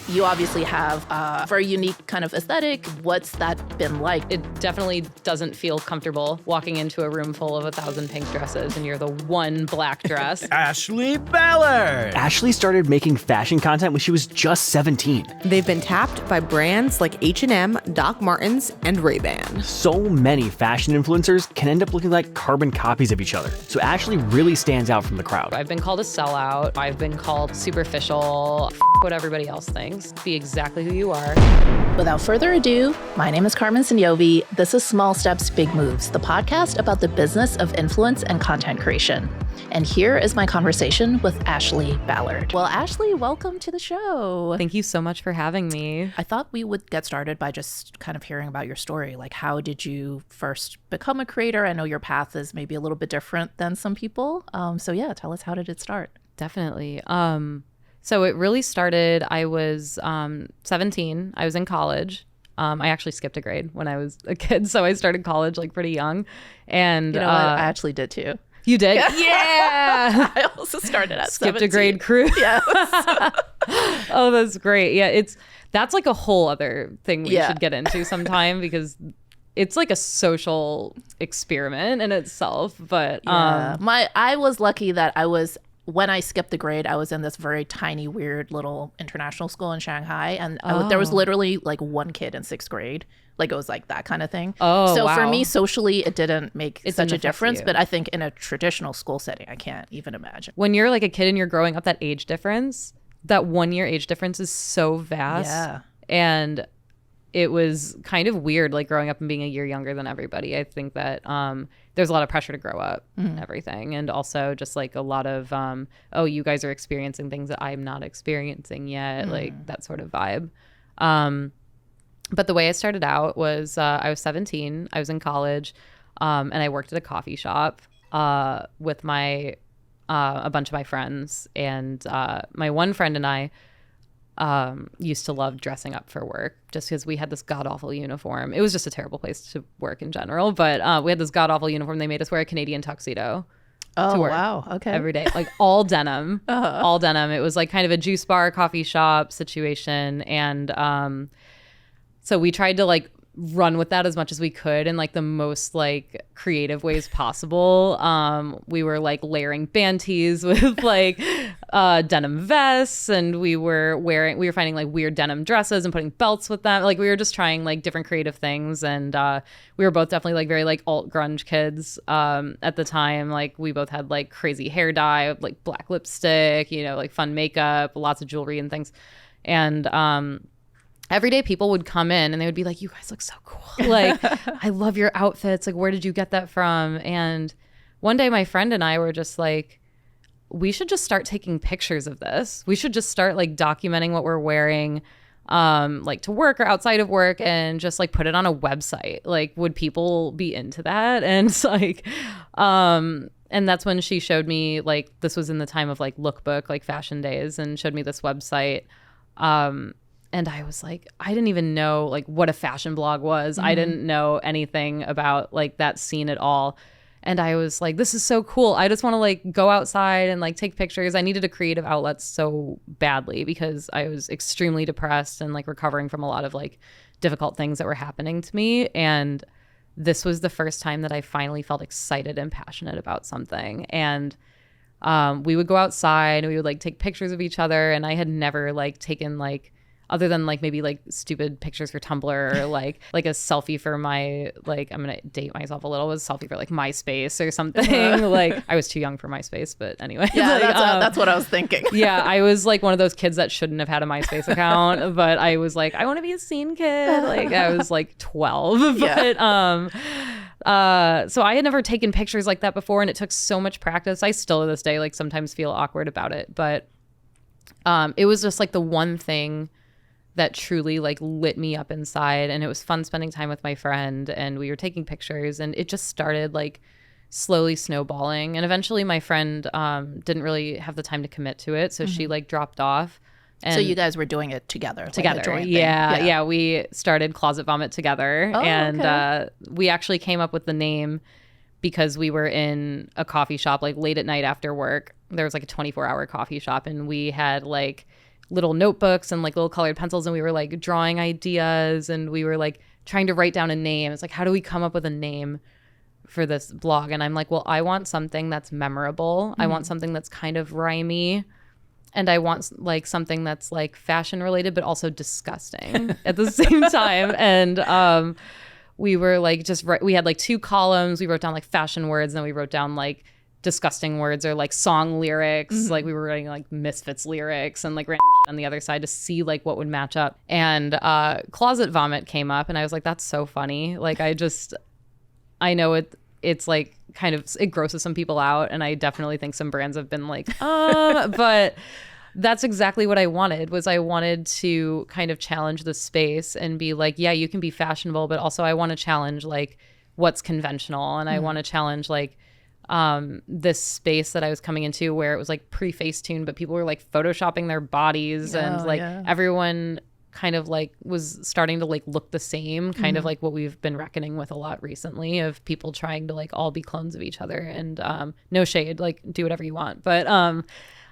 You obviously have a very unique kind of aesthetic. What's that been like? It definitely doesn't feel comfortable walking into a room full of 1,000 pink dresses and you're the one black dress. Ashley Ballard! Ashley started making fashion content when she was just 17. They've been tapped by brands like H&M, Doc Martens, and Ray-Ban. So many fashion influencers can end up looking like carbon copies of each other. So Ashley really stands out from the crowd. I've been called a sellout. I've been called superficial. What everybody else thinks. Be exactly who you are. Without further ado, my name is Carmen Sognonvi. This is Small Steps, Big Moves, the podcast about the business of influence and content creation. And here is my conversation with Ashley Ballard. Well, Ashley, welcome to the show. Thank you so much for having me. I thought we would get started by just kind of hearing about your story. Like, how did you first become a creator? I know your path is maybe a little bit different than some people. So yeah, tell us, how did it start? Definitely. So it really started, I was 17. I was in college. I actually skipped a grade when I was a kid. So I started college like pretty young. And you know what? I actually did too. You did? Yeah. I also started at Skipped 17. a grade crew. Yes. Oh, that's great. Yeah, that's like a whole other thing we Yeah. should get into sometime because it's like a social experiment in itself. But Yeah. I was lucky that when I skipped the grade, I was in this very tiny, weird little international school in Shanghai. And there was literally like one kid in sixth grade. Like it was like that kind of thing. Oh, so for wow. me, socially, it didn't make It such didn't a affect difference. you. But I think in a traditional school setting, I can't even imagine. when you're like a kid and you're growing up, that age difference, that 1 year age difference is so vast. Yeah. And it was kind of weird, like growing up and being a year younger than everybody. I think that there's a lot of pressure to grow up and everything. And also just like a lot of, you guys are experiencing things that I'm not experiencing yet, like that sort of vibe. But the way I started out was I was 17. I was in college and I worked at a coffee shop with a bunch of my friends. And my one friend and I used to love dressing up for work just because we had this god-awful uniform. It was just a terrible place to work in general, but we had this god-awful uniform. They made us wear a Canadian tuxedo Oh, to work wow. Okay. every day, like all denim. All denim. It was like kind of a juice bar, coffee shop situation. And so we tried to like run with that as much as we could in like the most like creative ways possible. We were like layering band tees with like denim vests, and we were finding like weird denim dresses and putting belts with them. Like we were just trying like different creative things. And we were both definitely like very like alt grunge kids at the time. Like we both had like crazy hair dye, like black lipstick, like fun makeup, lots of jewelry and things. And every day people would come in and they would be like, you guys look so cool. Like, I love your outfits. Like, where did you get that from? And one day my friend and I were just like, we should just start taking pictures of this. We should just start like documenting what we're wearing, like to work or outside of work, and just like put it on a website. Like, would people be into that? And it's like, and that's when she showed me, like, this was in the time of like Lookbook, like Fashion Days, and showed me this website. And I was like, I didn't even know like what a fashion blog was. I didn't know anything about like that scene at all. And I was like, this is so cool. I just want to like go outside and like take pictures. I needed a creative outlet so badly because I was extremely depressed and like recovering from a lot of like difficult things that were happening to me. And this was the first time that I finally felt excited and passionate about something. And we would go outside and we would like take pictures of each other. And I had never like taken like, other than like maybe like stupid pictures for Tumblr or like a selfie for my, like, I'm going to date myself a little, was a selfie for like MySpace or something. Like I was too young for MySpace, but anyway. Yeah, like, that's what I was thinking. Yeah, I was like one of those kids that shouldn't have had a MySpace account, but I was like, I want to be a scene kid. Like I was like 12, but so I had never taken pictures like that before, and it took so much practice. I still to this day like sometimes feel awkward about it, but it was just like the one thing that truly like lit me up inside. And it was fun spending time with my friend, and we were taking pictures, and it just started like slowly snowballing. And eventually my friend didn't really have the time to commit to it, so she like dropped off. And so you guys were doing it together. Together. Like a joint thing. Yeah. We started Closet Vomit together. Oh, and okay. We actually came up with the name because we were in a coffee shop like late at night after work. There was like a 24-hour coffee shop, and we had like little notebooks and like little colored pencils, and we were like drawing ideas, and we were like trying to write down a name. It's like, how do we come up with a name for this blog? And I'm like, well, I want something that's memorable. I want something that's kind of rhymey. And I want like something that's like fashion related, but also disgusting at the same time. And we were like, we had like 2 columns. We wrote down like fashion words, and then we wrote down like disgusting words or like song lyrics. Like we were writing like Misfits lyrics and like on the other side to see like what would match up. And closet vomit came up, and I was like, that's so funny. Like I know it's like kind of, it grosses some people out, and I definitely think some brands have been like, but that's exactly what I wanted. I wanted to kind of challenge the space and be like, yeah, you can be fashionable, but also I want to challenge like what's conventional, and I want to challenge like this space that I was coming into where it was like pre-Facetune, but people were like photoshopping their bodies, and like everyone kind of like was starting to like look the same, kind of like what we've been reckoning with a lot recently, of people trying to like all be clones of each other. And no shade, like do whatever you want, but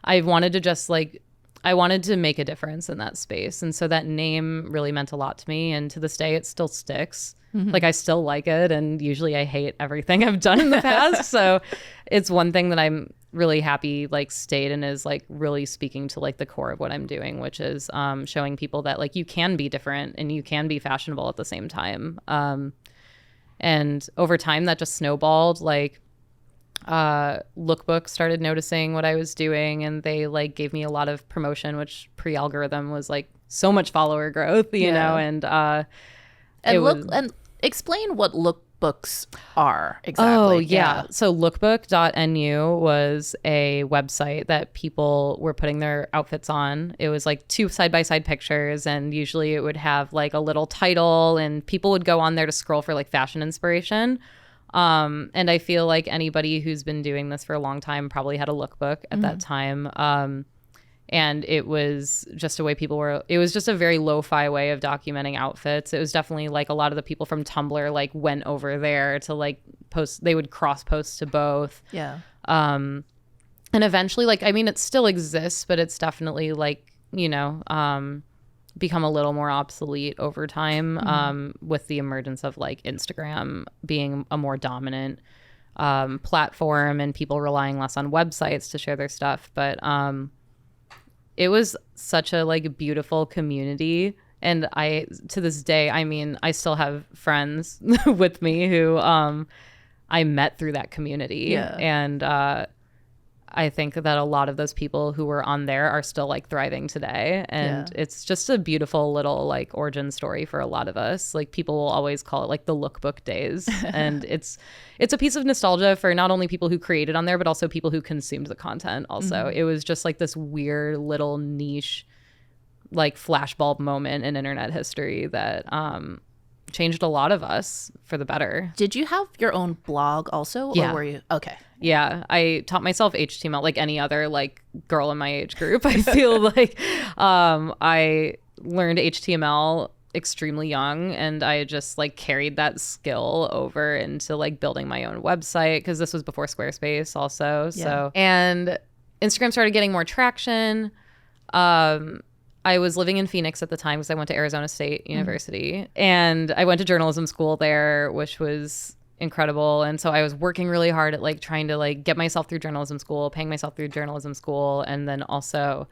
I wanted to just like, I wanted to make a difference in that space. And so that name really meant a lot to me, and to this day it still sticks. Like I still like it, and usually I hate everything I've done in the past. So it's one thing that I'm really happy like stayed and is like really speaking to like the core of what I'm doing, which is showing people that like you can be different and you can be fashionable at the same time. And over time that just snowballed. Like Lookbook started noticing what I was doing, and they like gave me a lot of promotion, which pre-algorithm was like so much follower growth, you know. And explain what lookbooks are exactly. Oh, yeah. So lookbook.nu was a website that people were putting their outfits on. It was like 2 side-by-side pictures, and usually it would have like a little title, and people would go on there to scroll for like fashion inspiration. And I feel like anybody who's been doing this for a long time probably had a lookbook at that time. And it was just a way it was just a very lo-fi way of documenting outfits. It was definitely like a lot of the people from Tumblr like went over there to like post, they would cross post to both. Yeah. And eventually, like, I mean, it still exists, but it's definitely like, you know, become a little more obsolete over time, with the emergence of like Instagram being a more dominant platform, and people relying less on websites to share their stuff. But it was such a like beautiful community, and I to this day, I mean, I still have friends with me who I met through that community. And I think that a lot of those people who were on there are still like thriving today. And it's just a beautiful little like origin story for a lot of us. Like people will always call it like the lookbook days. And it's a piece of nostalgia for not only people who created on there, but also people who consumed the content also. It was just like this weird little niche like flashbulb moment in internet history that changed a lot of us for the better. Did you have your own blog also? Yeah. Or were you? Okay. Yeah, I taught myself HTML like any other like girl in my age group. I feel like I learned HTML extremely young, and I just like carried that skill over into like building my own website, because this was before Squarespace also. So, and Instagram started getting more traction. I was living in Phoenix at the time because I went to Arizona State University, and I went to journalism school there, which was incredible. And so I was working really hard at like trying to like get myself through journalism school, paying myself through journalism school, and then also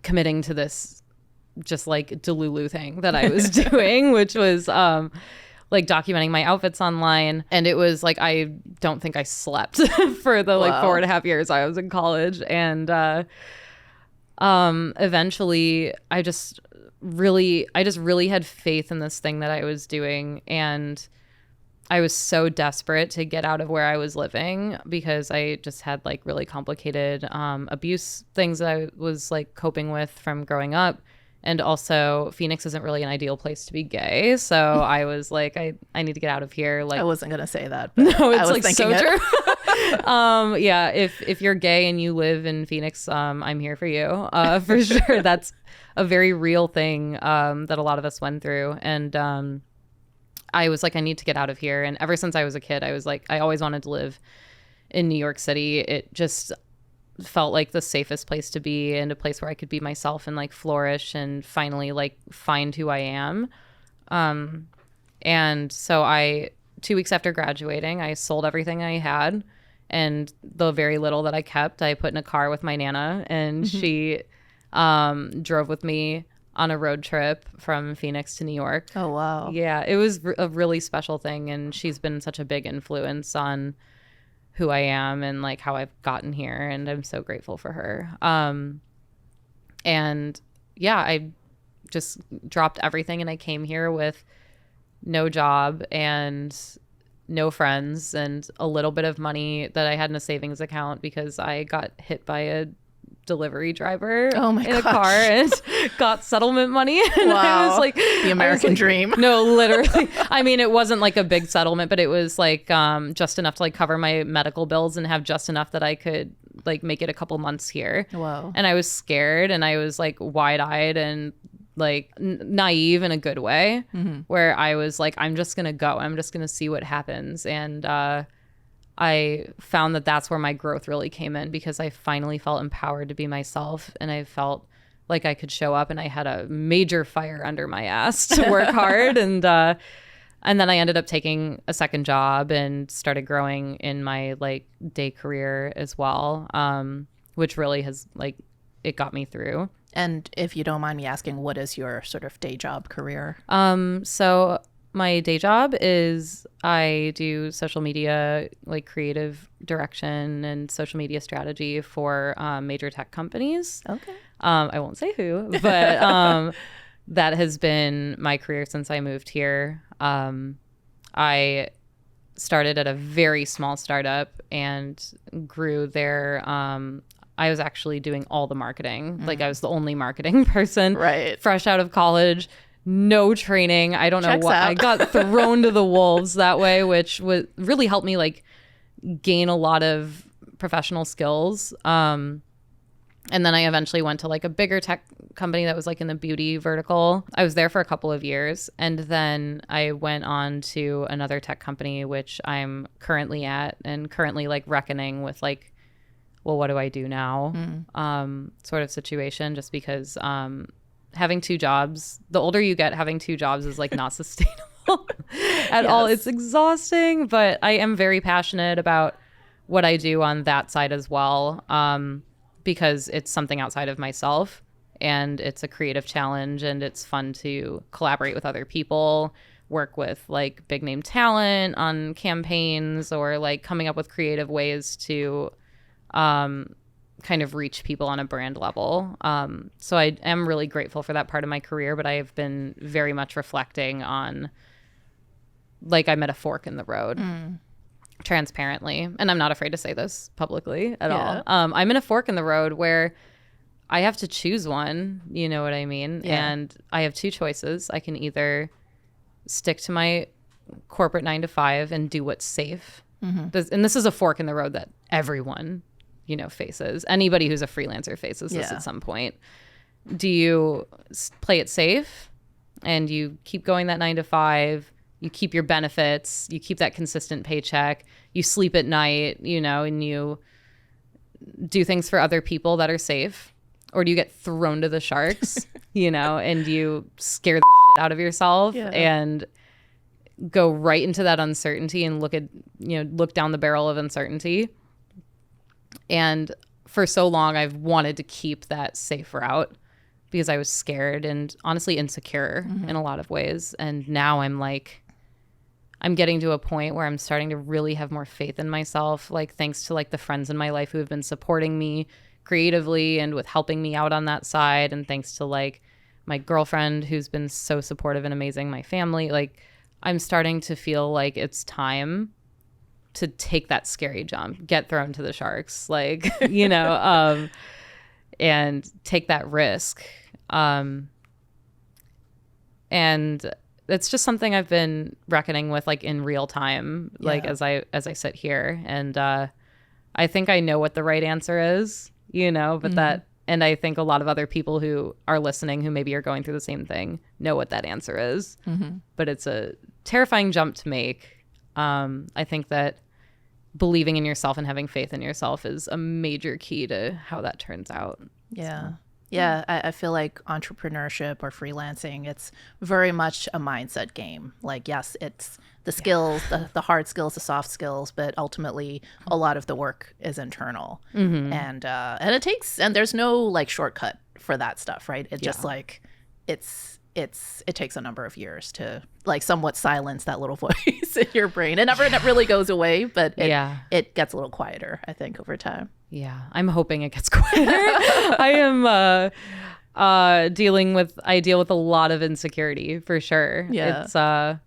committing to this just like Delulu thing that I was doing, which was like documenting my outfits online. And it was like, I don't think I slept for the like 4.5 years I was in college. And eventually I just really had faith in this thing that I was doing, and I was so desperate to get out of where I was living because I just had like really complicated abuse things that I was like coping with from growing up. And also Phoenix isn't really an ideal place to be gay. So I was like, I need to get out of here. Like, I wasn't going to say that, but no, it's I was like thinking so true. Yeah. If you're gay and you live in Phoenix, I'm here for you. For sure. That's a very real thing that a lot of us went through. And I was like, I need to get out of here. And ever since I was a kid, I was like, I always wanted to live in New York City. It just felt like the safest place to be, and a place where I could be myself and like flourish and finally like find who I am. And so 2 weeks after graduating, I sold everything I had, and the very little that I kept, I put in a car with my Nana, and she drove with me on a road trip from Phoenix to New York. Oh, wow. Yeah, it was a really special thing, and she's been such a big influence on who I am and like how I've gotten here, and I'm so grateful for her. And yeah, I just dropped everything, and I came here with no job and no friends and a little bit of money that I had in a savings account because I got hit by a delivery driver in a car and got settlement money. And I was like, the American dream. No, literally. I mean, it wasn't like a big settlement, but it was like just enough to like cover my medical bills and have just enough that I could like make it a couple months here. Wow. And I was scared, and I was like wide-eyed and like naive in a good way, where I was like, I'm just gonna go, I'm just gonna see what happens. And I found that that's where my growth really came in, because I finally felt empowered to be myself, and I felt like I could show up, and I had a major fire under my ass to work hard. And then I ended up taking a second job and started growing in my like day career as well, which really has like, it got me through. And if you don't mind me asking, what is your sort of day job career? So my day job is I do social media, like creative direction and social media strategy for major tech companies. Okay. I won't say who, but that has been my career since I moved here. I started at a very small startup and grew there. I was actually doing all the marketing. Like I was the only marketing person, Right. fresh out of college, no training. I don't know Checks what. out. I got thrown to the wolves that way, which would really help me like gain a lot of professional skills. And then I eventually went to like a bigger tech company that was like in the beauty vertical. I was there for a couple of years, and then I went on to another tech company, which I'm currently at, and currently like reckoning with like, well, what do I do now? Sort of situation, just because having two jobs, the older you get, having two jobs is like not sustainable at all. It's exhausting, but I am very passionate about what I do on that side as well, because it's something outside of myself, and it's a creative challenge, and it's fun to collaborate with other people, work with like big name talent on campaigns, or like coming up with creative ways to kind of reach people on a brand level. So I am really grateful for that part of my career, but I have been very much reflecting on, like, I'm at a fork in the road, transparently. And I'm not afraid to say this publicly at all. I'm in a fork in the road where I have to choose one, you know what I mean? Yeah. And I have two choices. I can either stick to my corporate 9 to 5 and do what's safe. And this is a fork in the road that everyone, you know, faces. Anybody who's a freelancer faces this at some point. Do you play it safe and you keep going that 9 to 5, you keep your benefits, you keep that consistent paycheck, you sleep at night, you know, and you do things for other people that are safe? Or do you get thrown to the sharks, you know, and you scare the shit out of yourself and go right into that uncertainty and look down the barrel of uncertainty? And for so long, I've wanted to keep that safe route because I was scared and honestly insecure in a lot of ways. And now I'm getting to a point where I'm starting to really have more faith in myself, like thanks to like the friends in my life who have been supporting me creatively and with helping me out on that side. And thanks to like my girlfriend who's been so supportive and amazing, my family, like I'm starting to feel like it's time to take that scary jump, get thrown to the sharks, like, you know, and take that risk. And it's just something I've been reckoning with, like in real time, like as I sit here. And I think I know what the right answer is, you know, but and I think a lot of other people who are listening who maybe are going through the same thing know what that answer is. But it's a terrifying jump to make. I think that believing in yourself and having faith in yourself is a major key to how that turns out. Yeah. Yeah, I feel like entrepreneurship or freelancing, it's very much a mindset game. Like, yes, it's the skills, the hard skills, the soft skills, but ultimately a lot of the work is internal. And it takes, and there's no like shortcut for that stuff, right? It just like, it takes a number of years to like somewhat silence that little voice in your brain. It never really goes away, but it gets a little quieter, I think, over time. Yeah, I'm hoping it gets quieter. I am deal with a lot of insecurity for sure. Yeah. It's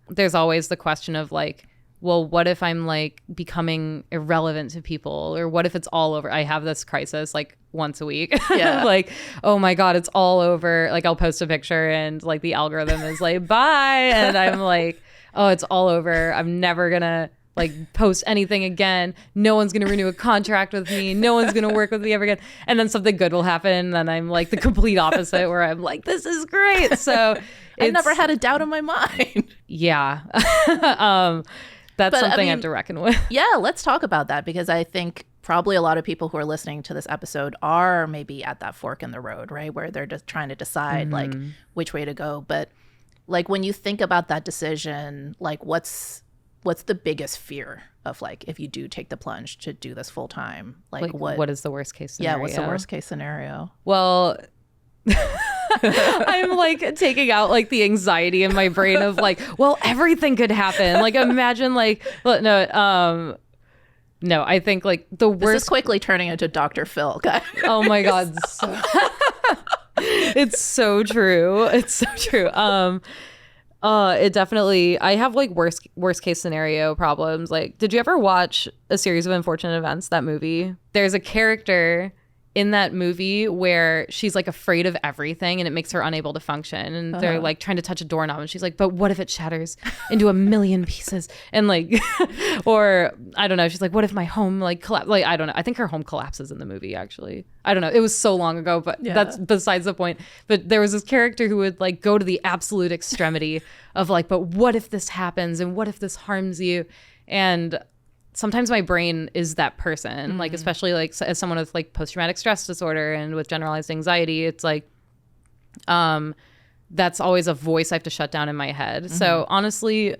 there's always the question of like, well, what if I'm like becoming irrelevant to people, or what if it's all over? I have this crisis like once a week. Yeah. Like, oh my God, it's all over. Like I'll post a picture and like the algorithm is like, bye. And I'm like, oh, it's all over. I'm never gonna like post anything again. No one's gonna renew a contract with me. No one's gonna work with me ever again. And then something good will happen. And I'm like the complete opposite, where I'm like, this is great. So I never had a doubt in my mind. Yeah. That's something I have to reckon with. Yeah, let's talk about that, because I think probably a lot of people who are listening to this episode are maybe at that fork in the road, right? Where they're just trying to decide like which way to go. But like when you think about that decision, like what's the biggest fear of like, if you do take the plunge to do this full time, like what is the worst case scenario? Yeah, what's the worst case scenario? Well, I'm like taking out like the anxiety in my brain of like, well, everything could happen. Like imagine like, well, no, I think like the worst. This is quickly turning into Dr. Phil, guys. Oh my God. It's so true. It's so true. It definitely, I have like worst case scenario problems. Like, did you ever watch A Series of Unfortunate Events, that movie? There's a character in that movie where she's like afraid of everything and it makes her unable to function, and they're like trying to touch a doorknob and she's like, but what if it shatters into a million pieces, and like or I don't know, she's like, what if my home like collapse, like I don't know, I think her home collapses in the movie actually. I don't know, it was so long ago, but that's besides the point. But there was this character who would like go to the absolute extremity of like, but what if this happens and what if this harms you? And sometimes my brain is that person, like especially like as someone with like post-traumatic stress disorder and with generalized anxiety, it's like that's always a voice I have to shut down in my head. So honestly,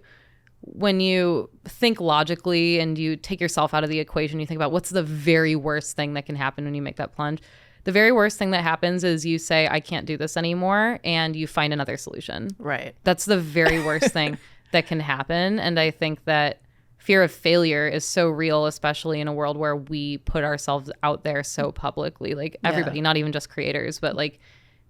when you think logically and you take yourself out of the equation, you think about what's the very worst thing that can happen when you make that plunge. The very worst thing that happens is you say, I can't do this anymore, and you find another solution. Right. That's the very worst thing that can happen. And I think that fear of failure is so real, especially in a world where we put ourselves out there so publicly. Like everybody, not even just creators, but like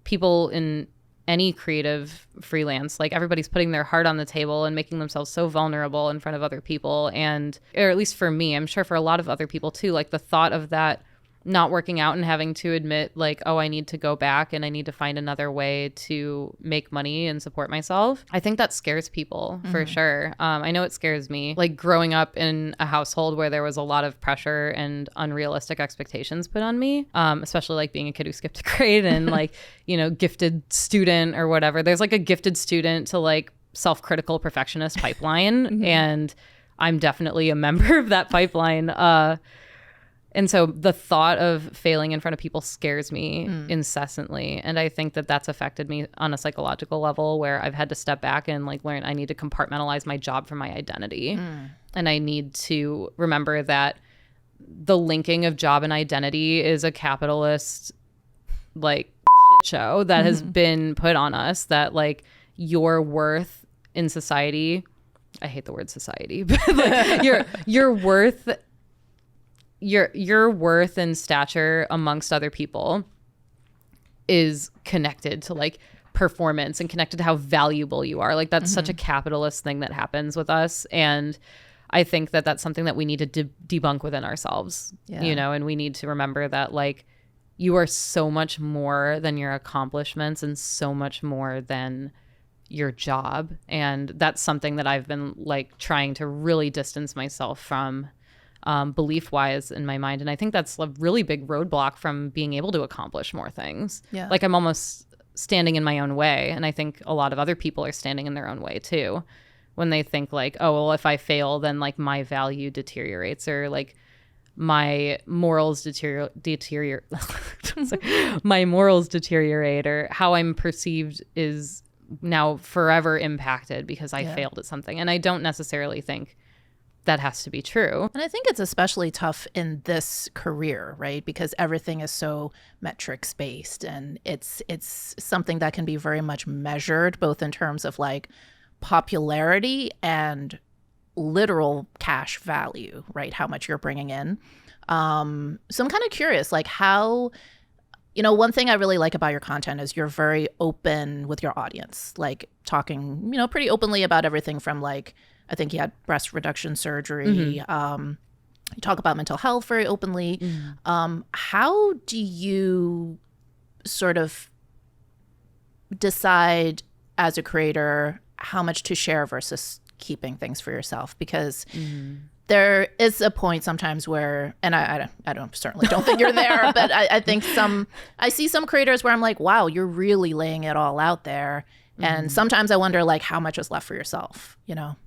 people in any creative freelance, like everybody's putting their heart on the table and making themselves so vulnerable in front of other people. And, or at least for me, I'm sure for a lot of other people too, like the thought of that not working out and having to admit like, oh, I need to go back and I need to find another way to make money and support myself. I think that scares people for sure. I know it scares me. Like growing up in a household where there was a lot of pressure and unrealistic expectations put on me, especially like being a kid who skipped a grade and like, you know, gifted student or whatever. There's like a gifted student to like self-critical perfectionist pipeline. And I'm definitely a member of that pipeline. And so the thought of failing in front of people scares me incessantly. And I think that that's affected me on a psychological level, where I've had to step back and like learn I need to compartmentalize my job from my identity. And I need to remember that the linking of job and identity is a capitalist like shit show that has been put on us, that like your worth in society, I hate the word society, but like your worth, your worth and stature amongst other people is connected to like performance and connected to how valuable you are. Like that's such a capitalist thing that happens with us. And I think that that's something that we need to debunk within ourselves, you know, and we need to remember that like you are so much more than your accomplishments and so much more than your job. And that's something that I've been like trying to really distance myself from belief-wise in my mind. And I think that's a really big roadblock from being able to accomplish more things. Yeah. Like I'm almost standing in my own way. And I think a lot of other people are standing in their own way too, when they think like, oh, well, if I fail, then like my value deteriorates, or like my morals deteriorate, my morals deteriorate, or how I'm perceived is now forever impacted because I failed at something. And I don't necessarily think that has to be true. And I think it's especially tough in this career, right? Because everything is so metrics based, and it's something that can be very much measured, both in terms of like popularity and literal cash value, right? How much you're bringing in. So I'm kind of curious, like how, one thing I really like about your content is you're very open with your audience, like talking, pretty openly about everything from like, I think you had breast reduction surgery. You talk about mental health very openly. How do you sort of decide as a creator how much to share versus keeping things for yourself? Because there is a point sometimes where, and I certainly don't think you're there, but I think I see some creators where I'm like, wow, you're really laying it all out there. And sometimes I wonder like how much is left for yourself,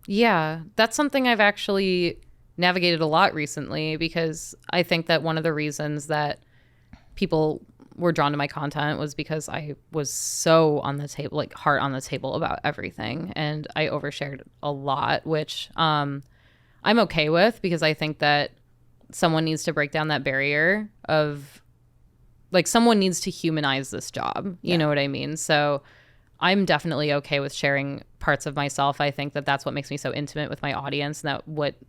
Yeah, that's something I've actually navigated a lot recently, because I think that one of the reasons that people were drawn to my content was because I was so on the table, like heart on the table about everything. And I overshared a lot, which I'm okay with, because I think that someone needs to break down that barrier of like, someone needs to humanize this job. You know what I mean? So I'm definitely okay with sharing parts of myself. I think that that's what makes me so intimate with my audience. And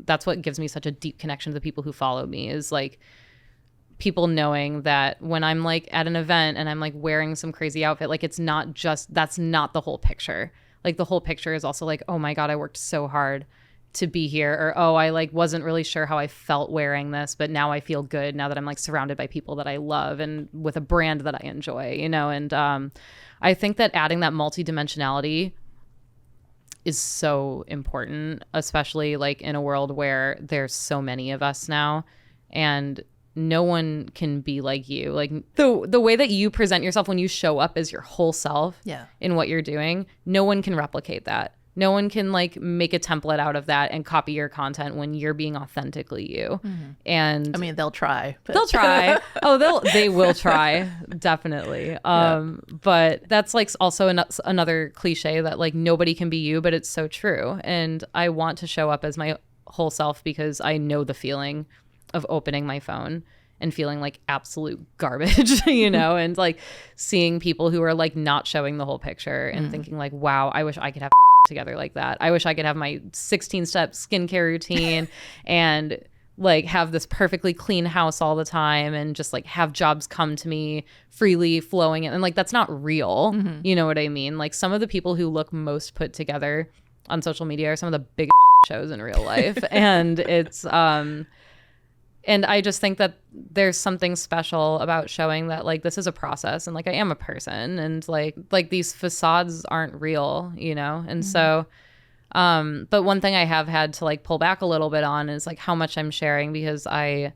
that's what gives me such a deep connection to the people who follow me, is like people knowing that when I'm like at an event and I'm like wearing some crazy outfit, like it's not just, that's not the whole picture. Like the whole picture is also like, oh my God, I worked so hard to be here, or oh, I like wasn't really sure how I felt wearing this, but now I feel good now that I'm like surrounded by people that I love and with a brand that I enjoy, and I think that adding that multidimensionality is so important, especially like in a world where there's so many of us now, and no one can be like you. Like the way that you present yourself when you show up as your whole self in what you're doing, no one can replicate that. No one can like make a template out of that and copy your content when you're being authentically you. And I mean, they'll try. But. They'll try. They will try, definitely. But that's like also another cliche that like nobody can be you, but it's so true. And I want to show up as my whole self because I know the feeling of opening my phone and feeling like absolute garbage, and like seeing people who are like not showing the whole picture and thinking like, wow, I wish I could have together like that. I wish I could have my 16-step skincare routine and like have this perfectly clean house all the time and just like have jobs come to me freely flowing. And like, that's not real. You know what I mean? Like some of the people who look most put together on social media are some of the biggest shows in real life. And it's, and I just think that there's something special about showing that like this is a process and like I am a person and like these facades aren't real, And so, but one thing I have had to like pull back a little bit on is like how much I'm sharing, because I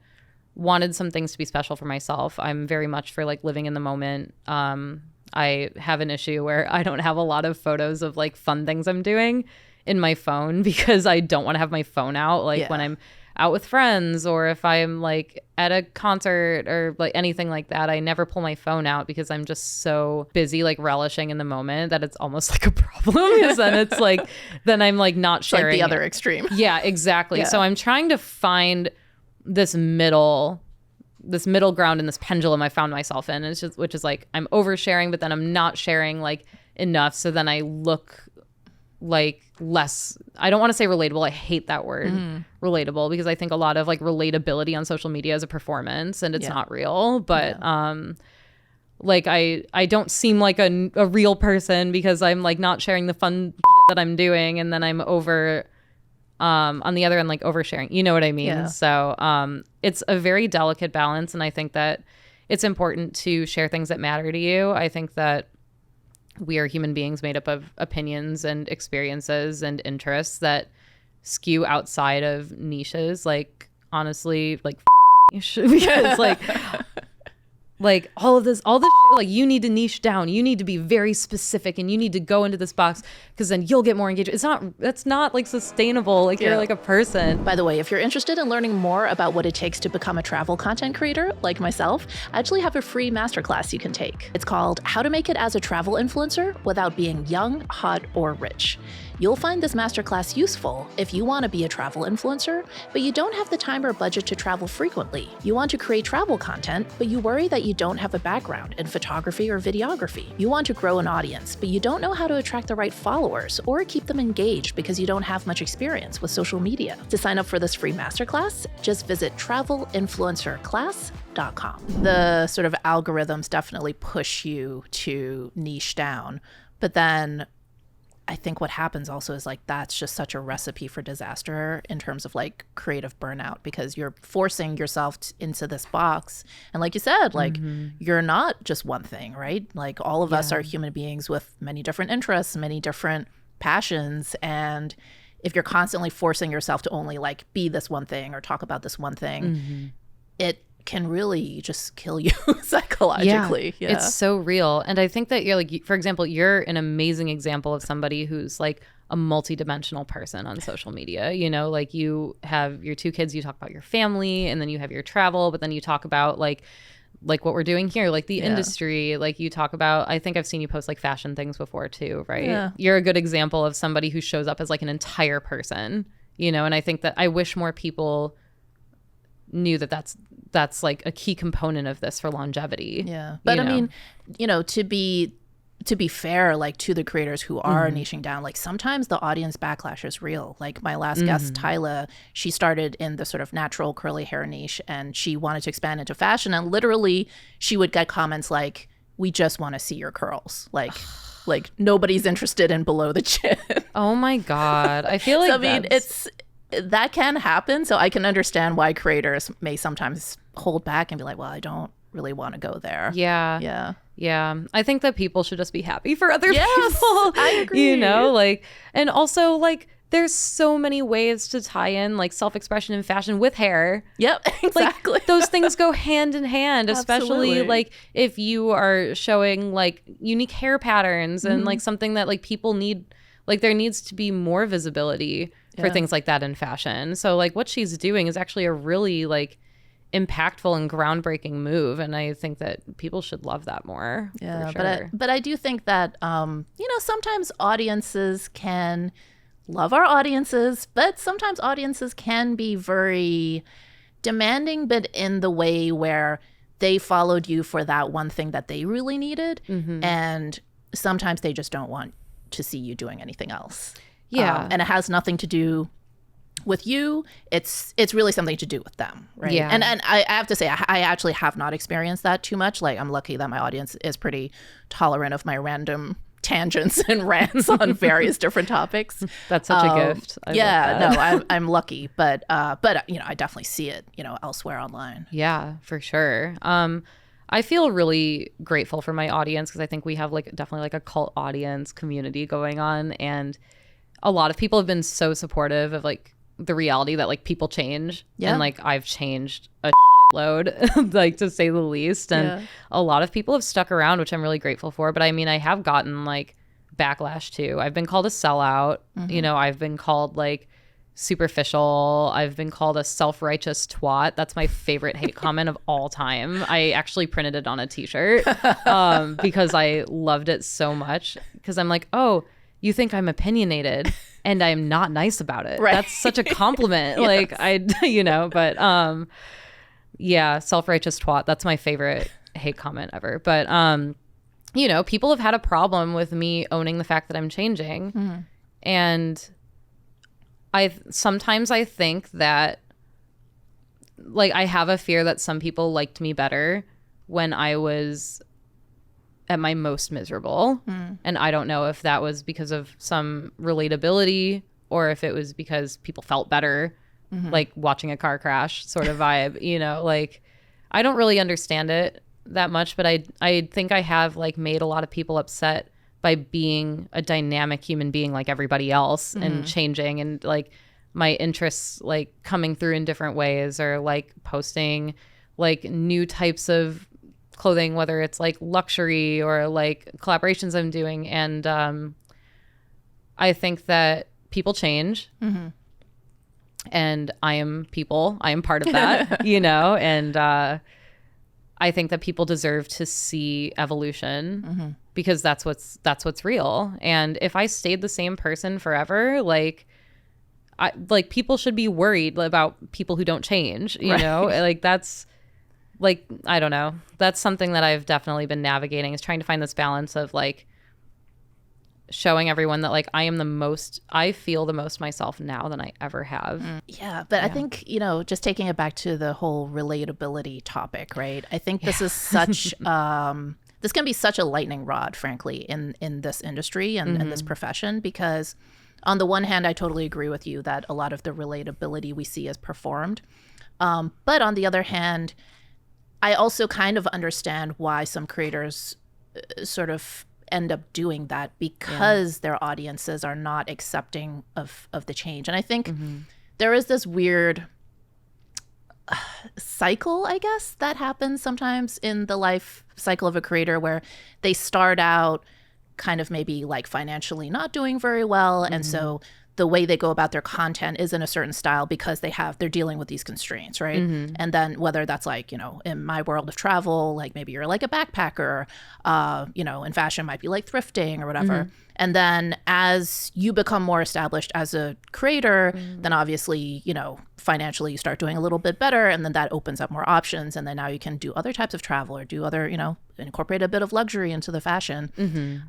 wanted some things to be special for myself. I'm very much for like living in the moment. I have an issue where I don't have a lot of photos of like fun things I'm doing in my phone because I don't want to have my phone out when I'm out with friends, or if I'm like at a concert or like anything like that. I never pull my phone out because I'm just so busy like relishing in the moment that it's almost like a problem, because then it's like then I'm like not sharing. Like the other extreme. Yeah, exactly. Yeah. So I'm trying to find this middle ground in this pendulum I found myself in, which is like I'm oversharing, but then I'm not sharing like enough, so then I look like less, I don't want to say relatable. I hate that word, relatable, because I think a lot of like relatability on social media is a performance and it's not real. But like I don't seem like a real person because I'm like not sharing the fun that I'm doing, and then I'm over on the other end like oversharing. You know what I mean? Yeah. So it's a very delicate balance, and I think that it's important to share things that matter to you. I think that we are human beings made up of opinions and experiences and interests that skew outside of niches. Like honestly, like because like Like all this shit, like you need to niche down. You need to be very specific and you need to go into this box because then you'll get more engagement. That's not like sustainable. Like you're like a person. By the way, if you're interested in learning more about what it takes to become a travel content creator like myself, I actually have a free masterclass you can take. It's called How to Make It as a Travel Influencer Without Being Young, Hot, or Rich. You'll find this masterclass useful if you want to be a travel influencer, but you don't have the time or budget to travel frequently. You want to create travel content, but you worry that you don't have a background in photography or videography. You want to grow an audience, but you don't know how to attract the right followers or keep them engaged because you don't have much experience with social media. To sign up for this free masterclass, just visit travelinfluencerclass.com. The sort of algorithms definitely push you to niche down, but then I think what happens also is like that's just such a recipe for disaster in terms of like creative burnout because you're forcing yourself into this box. And like you said, like you're not just one thing, right? Like all of us are human beings with many different interests, many different passions. And if you're constantly forcing yourself to only like be this one thing or talk about this one thing, it can really just kill you psychologically. Yeah. It's so real. And I think that you're like, for example, you're an amazing example of somebody who's like a multidimensional person on social media. You know, like you have your 2 kids, you talk about your family, and then you have your travel, but then you talk about like what we're doing here, like the industry, like you talk about, I think I've seen you post like fashion things before too, right? Yeah. You're a good example of somebody who shows up as like an entire person, you know, and I think that I wish more people knew that that's like a key component of this for longevity. Yeah. But I mean, you know, to be fair, like to the creators who are niching down, like sometimes the audience backlash is real. Like my last guest, Tyla, she started in the sort of natural curly hair niche and she wanted to expand into fashion. And literally she would get comments like, we just want to see your curls. Like nobody's interested in below the chin. Oh my God. I feel like so, I mean, that can happen. So I can understand why creators may sometimes hold back and be like, well, I don't really want to go there. Yeah. I think that people should just be happy for other people. I agree. You know, like, and also like there's so many ways to tie in like self-expression and fashion with hair. Yep, exactly. Like, those things go hand in hand, especially Absolutely. like if you are showing like unique hair patterns and like something that like people need, like there needs to be more visibility for things like that in fashion. So like what she's doing is actually a really like impactful and groundbreaking move, and I think that people should love that more. Yeah, for sure. but I do think that you know, sometimes audiences can love our audiences, but sometimes audiences can be very demanding, but in the way where they followed you for that one thing that they really needed, and sometimes they just don't want to see you doing anything else. Yeah. And it has nothing to do with you. It's really something to do with them, right? Yeah. And I have to say, I actually have not experienced that too much. Like I'm lucky that my audience is pretty tolerant of my random tangents and rants on various different topics. That's such a gift. I love that. No, I'm lucky, but you know, I definitely see it, you know, elsewhere online. Yeah, for sure. I feel really grateful for my audience because I think we have like definitely like a cult audience community going on, and a lot of people have been so supportive of like the reality that like people change, and like I've changed a load, like to say the least, and a lot of people have stuck around, which I'm really grateful for. But I mean, I have gotten like backlash too. I've been called a sellout. You know, I've been called like superficial. I've been called a self-righteous twat. That's my favorite hate comment of all time. I actually printed it on a t-shirt because I loved it so much, because I'm like, oh, you think I'm opinionated and I'm not nice about it. Right. That's such a compliment. Yes. Like you know, but yeah, self-righteous twat. That's my favorite hate comment ever. But you know, people have had a problem with me owning the fact that I'm changing. And sometimes I think that like I have a fear that some people liked me better when I was at my most miserable. And I don't know if that was because of some relatability or if it was because people felt better, like watching a car crash sort of vibe, you know, like I don't really understand it that much, but I think I have like made a lot of people upset by being a dynamic human being like everybody else and changing, and like my interests like coming through in different ways, or like posting like new types of clothing, whether it's like luxury or like collaborations I'm doing. And I think that people change. Mm-hmm. And I am people. I am part of that, you know? And I think that people deserve to see evolution because that's what's real. And if I stayed the same person forever, like people should be worried about people who don't change, you know? Like that's like, I don't know. That's something that I've definitely been navigating, is trying to find this balance of like showing everyone that like I feel the most myself now than I ever have. Yeah, but I think, you know, just taking it back to the whole relatability topic, right? I think this is such this can be such a lightning rod, frankly, in this industry and in this profession, because on the one hand, I totally agree with you that a lot of the relatability we see is performed. But on the other hand, I also kind of understand why some creators sort of end up doing that, because their audiences are not accepting of the change. And I think there is this weird cycle, I guess, that happens sometimes in the life cycle of a creator, where they start out kind of maybe like financially not doing very well. And so the way they go about their content is in a certain style because they're dealing with these constraints, right? And then whether that's like, you know, in my world of travel, like maybe you're like a backpacker, you know, in fashion might be like thrifting or whatever. And then as you become more established as a creator, then obviously, you know, financially you start doing a little bit better, and then that opens up more options. And then now you can do other types of travel or do other, you know, incorporate a bit of luxury into the fashion.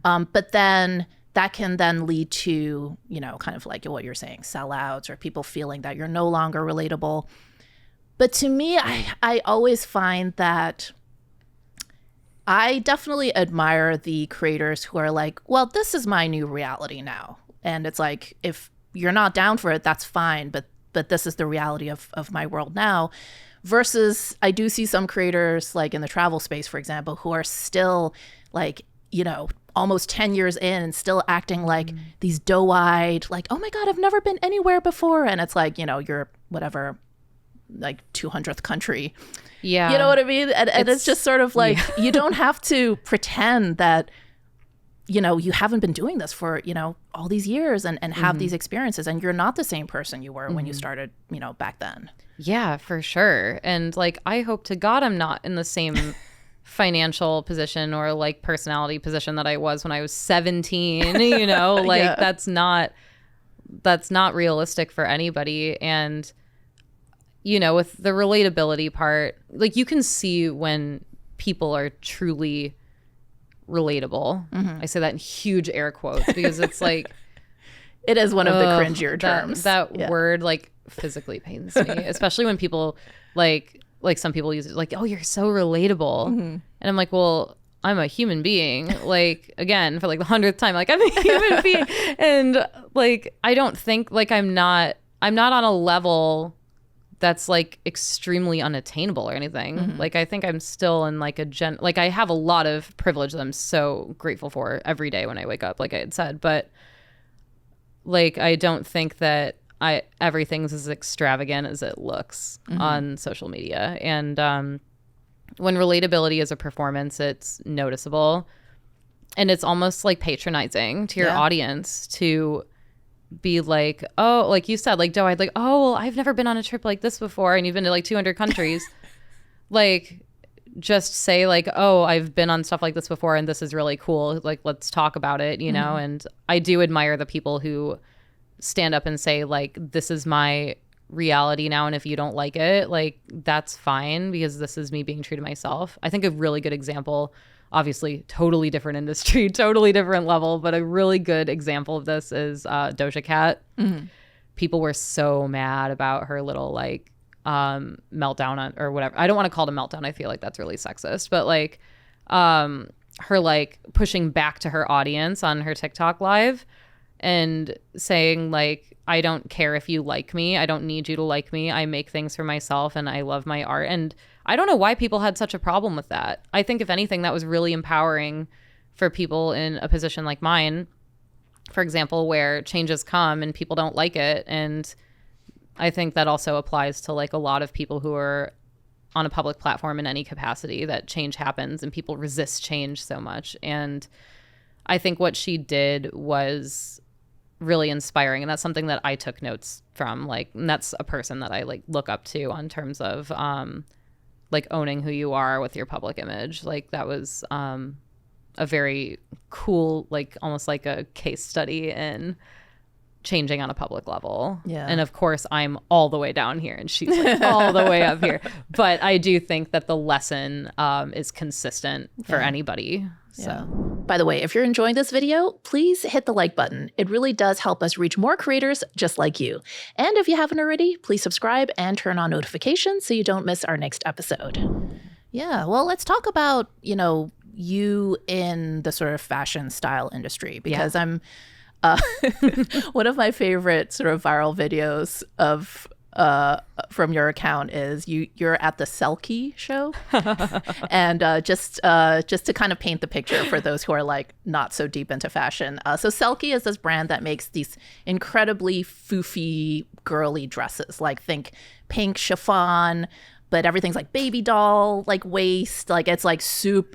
But then that can then lead to, you know, kind of like what you're saying, sellouts, or people feeling that you're no longer relatable. But to me, I always find that I definitely admire the creators who are like, well, this is my new reality now. And it's like, if you're not down for it, that's fine. But this is the reality of my world now. Versus I do see some creators like in the travel space, for example, who are still like, you know, almost 10 years in and still acting like these doe-eyed, like, oh my God, I've never been anywhere before. And it's like, you know, you're whatever, like 200th country. Yeah. You know what I mean? And it's just sort of like, you don't have to pretend that, you know, you haven't been doing this for, you know, all these years and have these experiences. And you're not the same person you were when you started, you know, back then. Yeah, for sure. And like, I hope to God I'm not in the same financial position or like personality position that I was when I was 17, you know, like that's not realistic for anybody. And, you know, with the relatability part, like you can see when people are truly relatable. I say that in huge air quotes because it's like, it is one of the cringier terms. That word like physically pains me, especially when people like some people use it like, oh, you're so relatable. And I'm like, well, I'm a human being. Like, again, for like the 100th time, like I'm a human being. And like, I don't think like I'm not on a level that's like extremely unattainable or anything. Like, I think I'm still in like like I have a lot of privilege that I'm so grateful for every day when I wake up, like I had said. But like, I don't think that everything's as extravagant as it looks on social media. And when relatability is a performance, it's noticeable. And it's almost like patronizing to your audience to be like, oh, like you said, like doe-eyed, like, oh, well, I've never been on a trip like this before. And you've been to like 200 countries. Like, just say like, oh, I've been on stuff like this before and this is really cool. Like, let's talk about it, you know? And I do admire the people who stand up and say like, this is my reality now, and if you don't like it, like that's fine, because this is me being true to myself. I think a really good example, obviously totally different industry, totally different level, but a really good example of this is Doja Cat. People were so mad about her little like meltdown or whatever. I don't want to call it a meltdown, I feel like that's really sexist, but like her like pushing back to her audience on her TikTok live and saying like, I don't care if you like me. I don't need you to like me. I make things for myself and I love my art. And I don't know why people had such a problem with that. I think if anything, that was really empowering for people in a position like mine, for example, where changes come and people don't like it. And I think that also applies to like a lot of people who are on a public platform in any capacity that change happens and people resist change so much. And I think what she did was really inspiring, and that's something that I took notes from. Like, and that's a person that I like look up to on terms of like owning who you are with your public image. Like that was a very cool, like almost like a case study in changing on a public level. Yeah. And of course I'm all the way down here and she's like all the way up here. But I do think that the lesson is consistent for anybody. So. Yeah. By the way, if you're enjoying this video, please hit the like button. It really does help us reach more creators just like you. And if you haven't already, please subscribe and turn on notifications so you don't miss our next episode. Yeah, well, let's talk about, you in the sort of fashion style industry, because I'm one of my favorite sort of viral videos of from your account is you're at the Selkie show. And just to kind of paint the picture for those who are like not so deep into fashion. So Selkie is this brand that makes these incredibly foofy girly dresses, like think pink chiffon, but everything's like baby doll, like waist, like it's like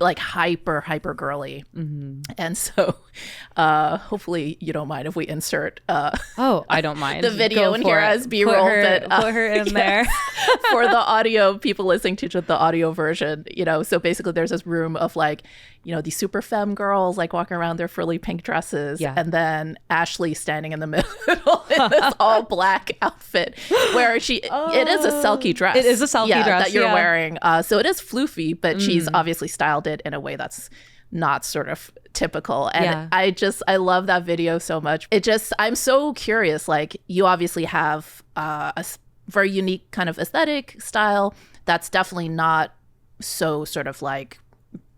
like hyper girly. Mm-hmm. And so hopefully you don't mind if we insert I don't mind the video in here as B-roll. Put her in there. For the audio, people listening to the audio version, so basically there's this room of like, these super femme girls like walking around their frilly pink dresses. Yeah. And then Ashley standing in the middle in this all black outfit where it is a Selkie dress. It is a Selkie dress that you're wearing. So it is floofy, but she's obviously styled it in a way that's not sort of typical. And I love that video so much. I'm so curious, like you obviously have a very unique kind of aesthetic style that's definitely not so sort of like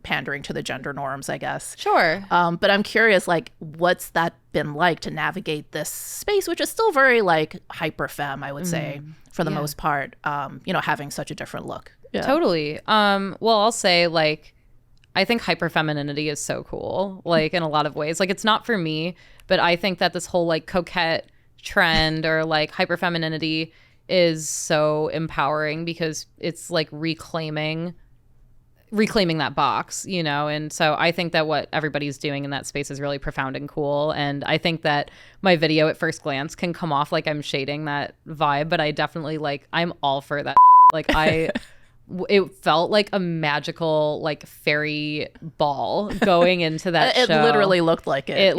pandering to the gender norms, I guess. Sure. But I'm curious, like, what's that been like to navigate this space, which is still very like hyper femme, I would say, for the most part, having such a different look. Yeah. Totally. Well, I'll say like, I think hyper femininity is so cool, like in a lot of ways. Like it's not for me, but I think that this whole like coquette trend or like hyper femininity is so empowering because it's like reclaiming that box, and so I think that what everybody's doing in that space is really profound and cool. And I think that my video at first glance can come off like I'm shading that vibe, but I definitely like I'm all for that. Like it felt like a magical like fairy ball going into that show. It literally looked like it.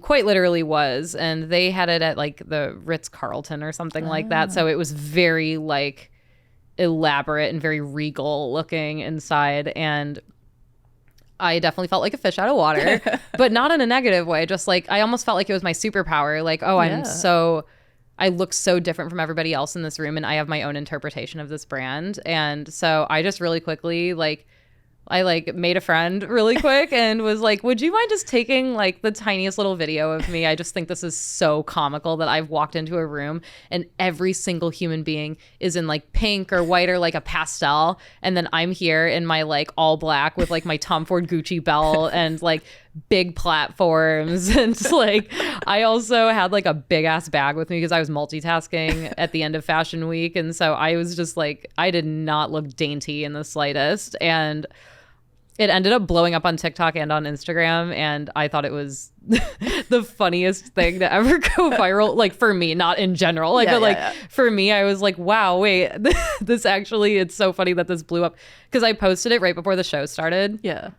Quite literally was. And they had it at like the Ritz-Carlton or something like that. So it was very like elaborate and very regal looking inside, and I definitely felt like a fish out of water, but not in a negative way. Just like I almost felt like it was my superpower. Like, I look so different from everybody else in this room, and I have my own interpretation of this brand. And so I just really quickly I made a friend really quick and was like, would you mind just taking like the tiniest little video of me? I just think this is so comical that I've walked into a room and every single human being is in like pink or white or like a pastel. And then I'm here in my like all black with like my Tom Ford Gucci belt and like big platforms. And like, I also had like a big ass bag with me because I was multitasking at the end of Fashion Week. And so I was just like, I did not look dainty in the slightest. And it ended up blowing up on TikTok and on Instagram, and I thought it was the funniest thing to ever go viral. Like for me, not in general. For me, I was like, wow, wait, this actually, it's so funny that this blew up because I posted it right before the show started. Yeah.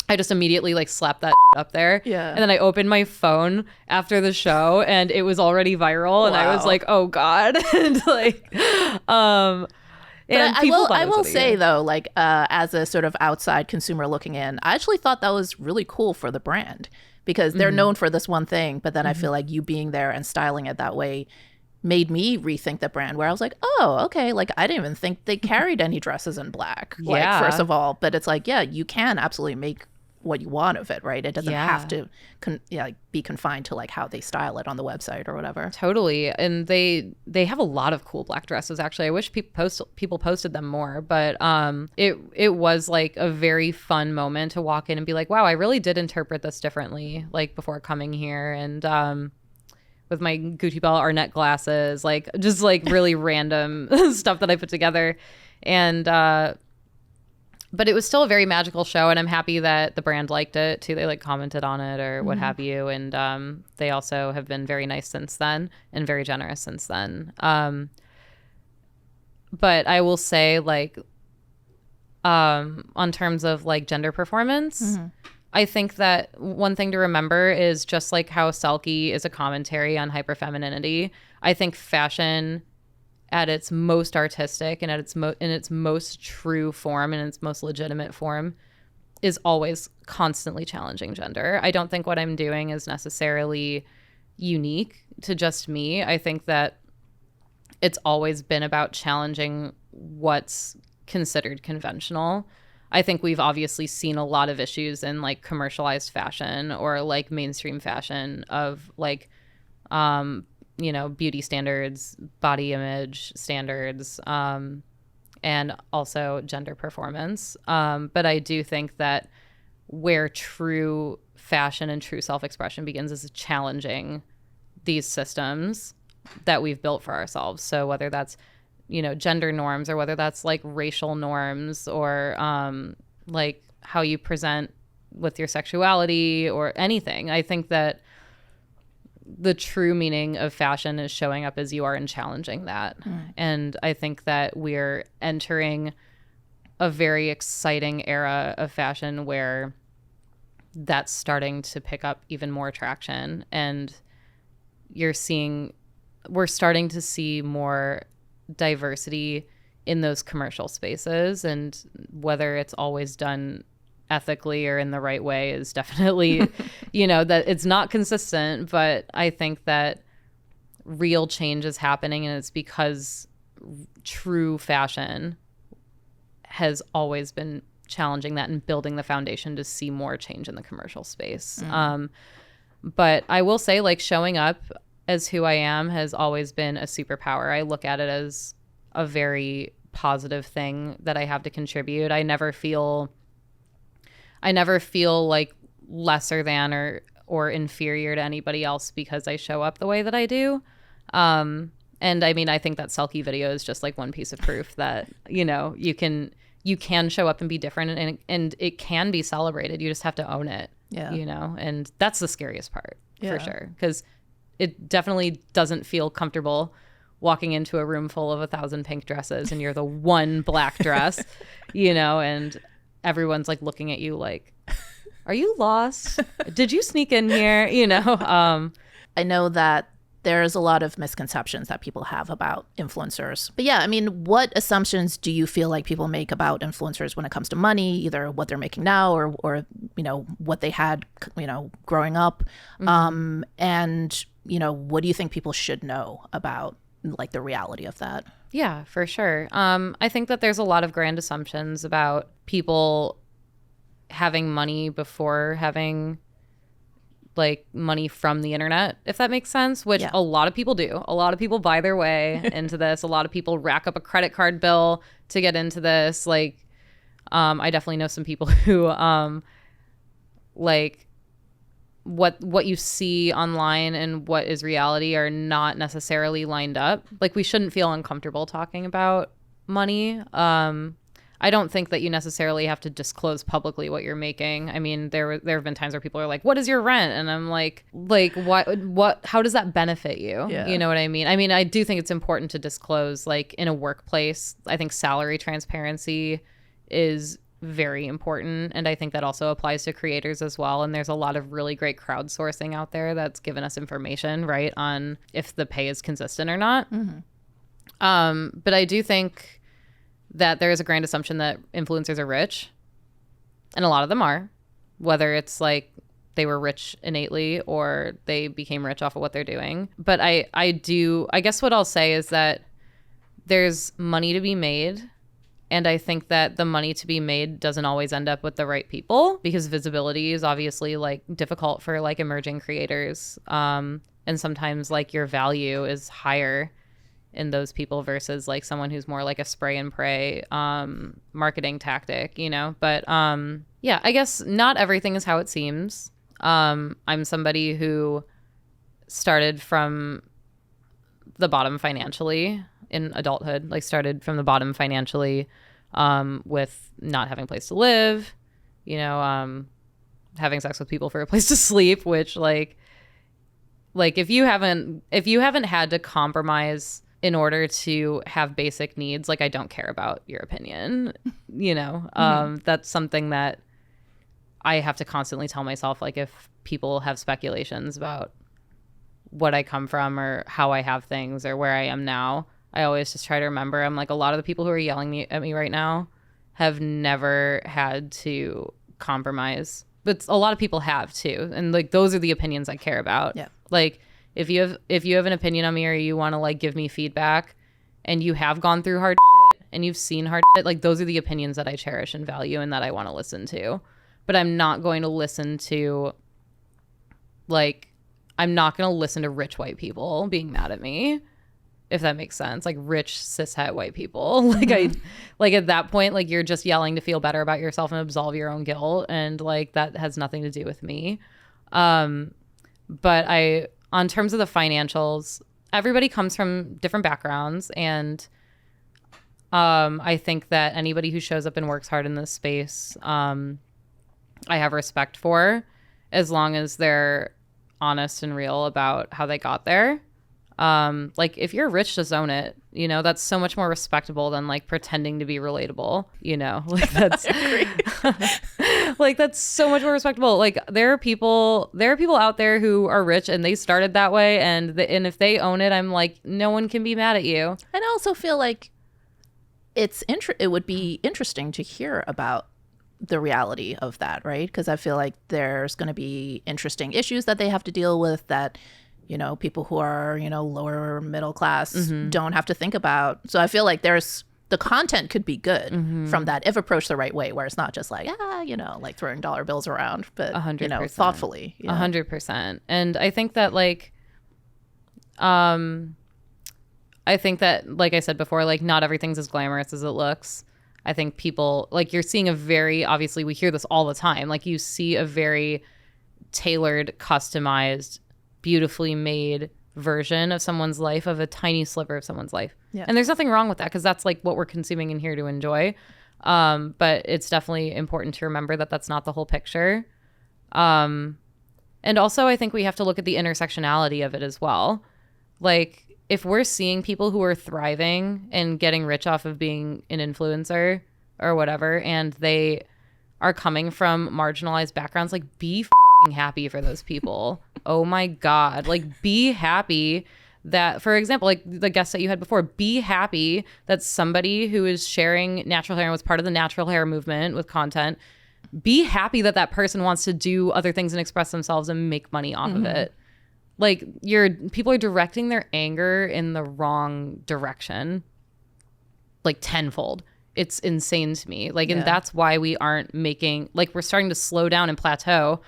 I just immediately like slapped that up there. Yeah. And then I opened my phone after the show and it was already viral. And I was like, oh God. And like, But I will say though, like as a sort of outside consumer looking in, I actually thought that was really cool for the brand because they're known for this one thing. But then I feel like you being there and styling it that way made me rethink the brand, where I was like, oh, okay, like I didn't even think they carried any dresses in black. Like first of all, but it's like, yeah, you can absolutely make what you want of it, right? It doesn't have to be confined to like how they style it on the website or whatever. Totally. And they have a lot of cool black dresses actually. I wish people posted them more, but it was like a very fun moment to walk in and be like, wow, I really did interpret this differently like before coming here. And with my Gucci Bell Arnett glasses, like just like really random stuff that I put together. And but it was still a very magical show, and I'm happy that the brand liked it too. They like commented on it or what have you, and they also have been very nice since then and very generous since then. But I will say, like, on terms of like gender performance, I think that one thing to remember is just like how Selkie is a commentary on hyperfemininity. I think fashion at its most artistic and at its in its most true form and its most legitimate form is always constantly challenging gender. I don't think what I'm doing is necessarily unique to just me. I think that it's always been about challenging what's considered conventional. I think we've obviously seen a lot of issues in like commercialized fashion or like mainstream fashion of like beauty standards, body image standards, and also gender performance. But I do think that where true fashion and true self-expression begins is challenging these systems that we've built for ourselves. So whether that's, gender norms or whether that's like racial norms or like how you present with your sexuality or anything, I think that the true meaning of fashion is showing up as you are and challenging that. And I think that we're entering a very exciting era of fashion where that's starting to pick up even more traction. And we're starting to see more diversity in those commercial spaces. And whether it's always done ethically or in the right way is definitely, that it's not consistent, but I think that real change is happening, and it's because true fashion has always been challenging that and building the foundation to see more change in the commercial space. But I will say, like, showing up as who I am has always been a superpower. I look at it as a very positive thing that I have to contribute. I never feel like lesser than or inferior to anybody else because I show up the way that I do. And I mean, I think that Selkie video is just like one piece of proof that, you can show up and be different, and it can be celebrated. You just have to own it, and that's the scariest part for sure. Because it definitely doesn't feel comfortable walking into a room full of 1,000 pink dresses and you're the one black dress, and everyone's like looking at you like, are you lost? Did you sneak in here? I know that there's a lot of misconceptions that people have about influencers. But yeah, I mean, what assumptions do you feel like people make about influencers when it comes to money, either what they're making now or what they had, growing up? And, what do you think people should know about like the reality of that? Yeah, for sure. I think that there's a lot of grand assumptions about people having money before having like money from the internet, if that makes sense, which a lot of people do. A lot of people buy their way into this. A lot of people rack up a credit card bill to get into this. Like, I definitely know some people who like what you see online and what is reality are not necessarily lined up. Like, we shouldn't feel uncomfortable talking about money. I don't think that you necessarily have to disclose publicly what you're making. I mean, there have been times where people are like, "What is your rent?" And I'm like, what? How does that benefit you? Yeah. You know what I mean? I mean, I do think it's important to disclose, like in a workplace. I think salary transparency is very important, and I think that also applies to creators as well. And there's a lot of really great crowdsourcing out there that's given us information, right, on if the pay is consistent or not. But I do think that there is a grand assumption that influencers are rich, and a lot of them are, whether it's like they were rich innately or they became rich off of what they're doing. But I guess what I'll say is that there's money to be made, and I think that the money to be made doesn't always end up with the right people, because visibility is obviously like difficult for like emerging creators, and sometimes like your value is higher in those people versus like someone who's more like a spray and pray marketing tactic, but yeah, I guess not everything is how it seems. I'm somebody who started from the bottom financially. in adulthood, like started from the bottom financially, with not having a place to live, having sex with people for a place to sleep, which like if you haven't had to compromise in order to have basic needs, like I don't care about your opinion, that's something that I have to constantly tell myself. Like if people have speculations about what I come from or how I have things or where I am now, I always just try to remember, I'm like, a lot of the people who are yelling at me right now have never had to compromise, but a lot of people have too. And like, those are the opinions I care about. Yeah. Like if you have an opinion on me or you want to like give me feedback and you have gone through hard shit and you've seen hard shit, like those are the opinions that I cherish and value and that I want to listen to. But I'm not going to listen to rich white people being mad at me, if that makes sense. Like rich cishet white people. Like at that point, like you're just yelling to feel better about yourself and absolve your own guilt, and like that has nothing to do with me. But on terms of the financials, everybody comes from different backgrounds, and I think that anybody who shows up and works hard in this space, I have respect for, as long as they're honest and real about how they got there. Like if you're rich, just own it. That's so much more respectable than like pretending to be relatable. Like that's like that's so much more respectable. Like there are people out there who are rich and they started that way, and if they own it, I'm like, no one can be mad at you. And I also feel like it would be interesting to hear about the reality of that, right? Because I feel like there's going to be interesting issues that they have to deal with that, people who are, lower middle class don't have to think about. So I feel like the content could be good from that if approached the right way, where it's not just like, like throwing dollar bills around, but, 100%. Thoughtfully. 100%. And I think that like, like I said before, like not everything's as glamorous as it looks. I think people, like you're seeing obviously we hear this all the time, like you see a very tailored, customized, beautifully made version of someone's life, of a tiny sliver of someone's life. Yeah. And there's nothing wrong with that, because that's like what we're consuming in here to enjoy. But it's definitely important to remember that that's not the whole picture. And also I think we have to look at the intersectionality of it as well. Like if we're seeing people who are thriving and getting rich off of being an influencer or whatever, and they are coming from marginalized backgrounds, like be f***ing happy for those people. Oh my God. Like be happy that, for example, like the guest that you had before, be happy that somebody who is sharing natural hair and was part of the natural hair movement with content, be happy that that person wants to do other things and express themselves and make money off of it. Like people are directing their anger in the wrong direction, like tenfold. It's insane to me. Like, and that's why we aren't making, like, we're starting to slow down and plateau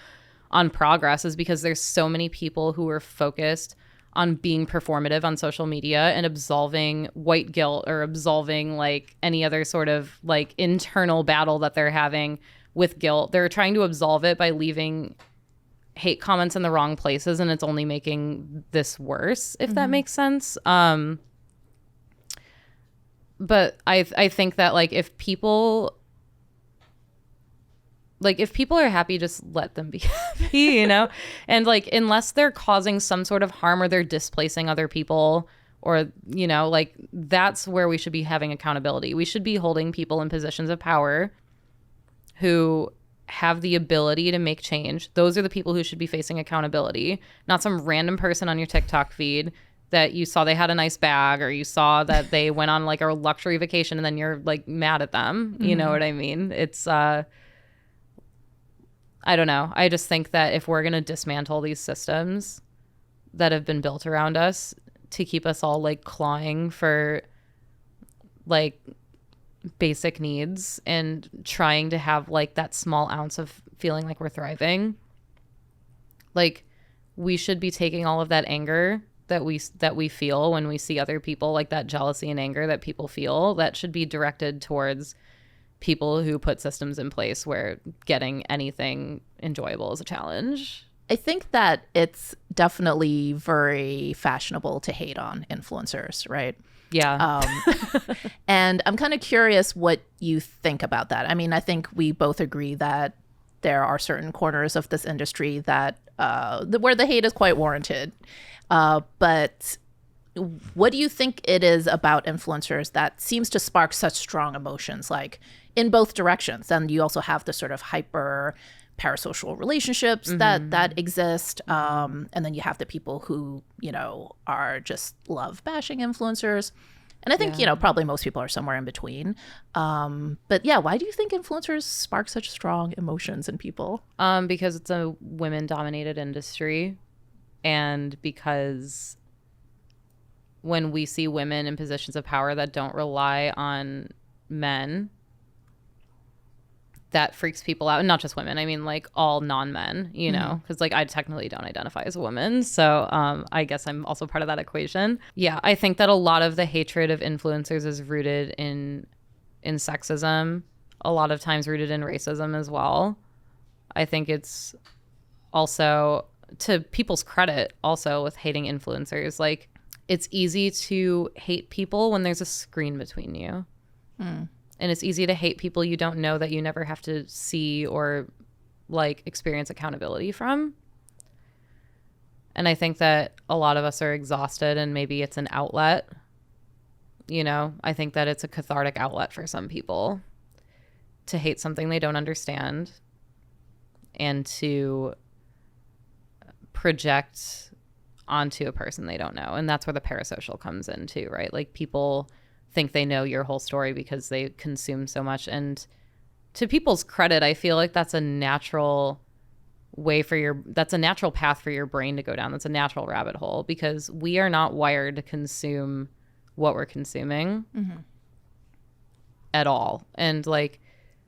on progress, is because there's so many people who are focused on being performative on social media and absolving white guilt or absolving like any other sort of like internal battle that they're having with guilt. They're trying to absolve it by leaving hate comments in the wrong places, and it's only making this worse, if that makes sense. But I think that like if people are happy, just let them be happy, and like unless they're causing some sort of harm or they're displacing other people, or like that's where we should be having accountability. We should be holding people in positions of power who have the ability to make change. Those are the people who should be facing accountability, not some random person on your TikTok feed that you saw they had a nice bag, or you saw that they went on like a luxury vacation and then you're like mad at them. You know what I mean? It's I don't know. I just think that if we're going to dismantle these systems that have been built around us to keep us all like clawing for like basic needs and trying to have like that small ounce of feeling like we're thriving, like we should be taking all of that anger that we feel when we see other people, like that jealousy and anger that people feel, that should be directed towards people who put systems in place where getting anything enjoyable is a challenge. I think that it's definitely very fashionable to hate on influencers, right? Yeah. And I'm kind of curious what you think about that. I mean, I think we both agree that there are certain corners of this industry that where the hate is quite warranted. But what do you think it is about influencers that seems to spark such strong emotions, like in both directions? And you also have the sort of hyper parasocial relationships that exist. And then you have the people who, are just love bashing influencers. And I think, probably most people are somewhere in between. But yeah, why do you think influencers spark such strong emotions in people? Because it's a women-dominated industry, and because when we see women in positions of power that don't rely on men, that freaks people out. And not just women. I mean, like all non-men, because like I technically don't identify as a woman. So I guess I'm also part of that equation. Yeah, I think that a lot of the hatred of influencers is rooted in sexism, a lot of times rooted in racism as well. I think it's also, to people's credit, also with hating influencers, like it's easy to hate people when there's a screen between you. And it's easy to hate people you don't know, that you never have to see or like experience accountability from. And I think that a lot of us are exhausted, and maybe it's an outlet. I think that it's a cathartic outlet for some people to hate something they don't understand and to project onto a person they don't know. And that's where the parasocial comes in too, right? Like people think they know your whole story because they consume so much. And to people's credit, I feel like that's a natural that's a natural path for your brain to go down. That's a natural rabbit hole, because we are not wired to consume what we're consuming at all. And like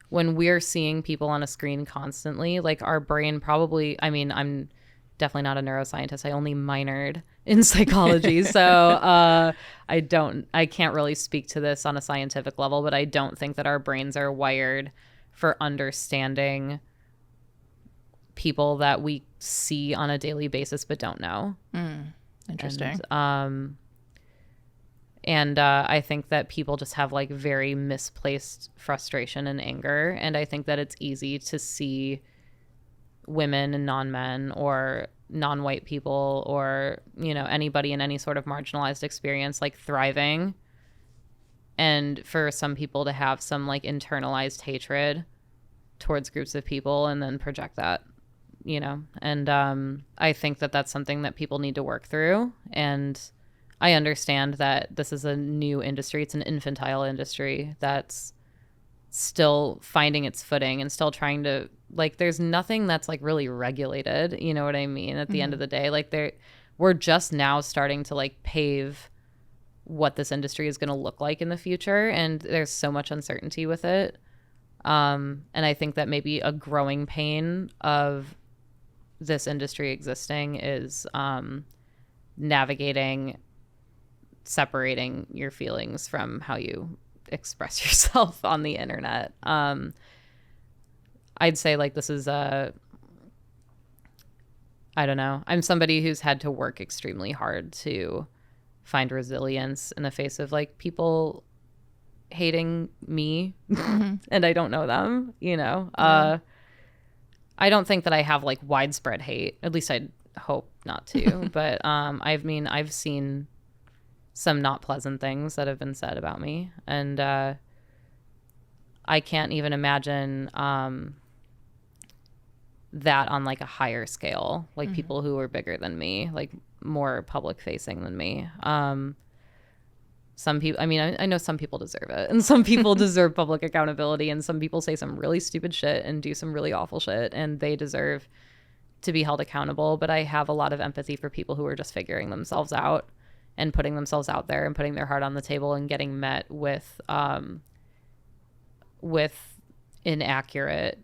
when we're seeing people on a screen constantly, like our brain probably, I mean, I'm definitely not a neuroscientist. I only minored in psychology. So I can't really speak to this on a scientific level, but I don't think that our brains are wired for understanding people that we see on a daily basis but don't know. Interesting. And I think that people just have like very misplaced frustration and anger. And I think that it's easy to see women and non-men or non-white people or, anybody in any sort of marginalized experience like thriving. And for some people to have some like internalized hatred towards groups of people and then project that, and I think that that's something that people need to work through. And I understand that this is a new industry. It's an infantile industry that's still finding its footing and still trying to, like, there's nothing that's like really regulated, you know what I mean? At the end of the day, like we're just now starting to like pave what this industry is going to look like in the future. And there's so much uncertainty with it. And I think that maybe a growing pain of this industry existing is navigating, separating your feelings from how you express yourself on the internet. I'd say like this is I don't know. I'm somebody who's had to work extremely hard to find resilience in the face of like people hating me and I don't know them, I don't think that I have like widespread hate. At least I'd hope not to. But I've seen some not pleasant things that have been said about me, and I can't even imagine that on like a higher scale, like people who are bigger than me, like more public facing than me. Some people, I know some people deserve it, and some people deserve public accountability, and some people say some really stupid shit and do some really awful shit, and they deserve to be held accountable. But I have a lot of empathy for people who are just figuring themselves out and putting themselves out there and putting their heart on the table and getting met with inaccurate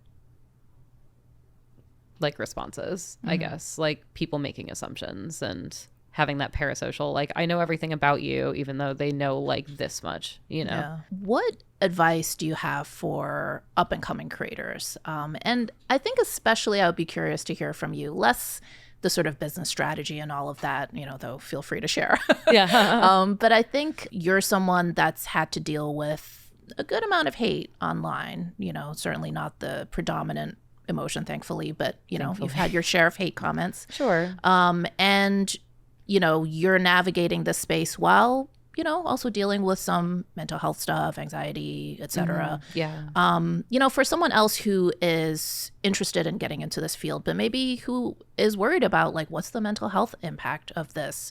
like responses, I guess, like people making assumptions and having that parasocial, like, I know everything about you, even though they know like this much, Yeah. What advice do you have for up and coming creators? And I think especially I would be curious to hear from you, less the sort of business strategy and all of that, though feel free to share. Yeah. But I think you're someone that's had to deal with a good amount of hate online, certainly not the predominant emotion, thankfully, but, you've had your share of hate comments. Sure. And, you're navigating this space while, also dealing with some mental health stuff, anxiety, etc. Yeah. For someone else who is interested in getting into this field, but maybe who is worried about like, what's the mental health impact of this?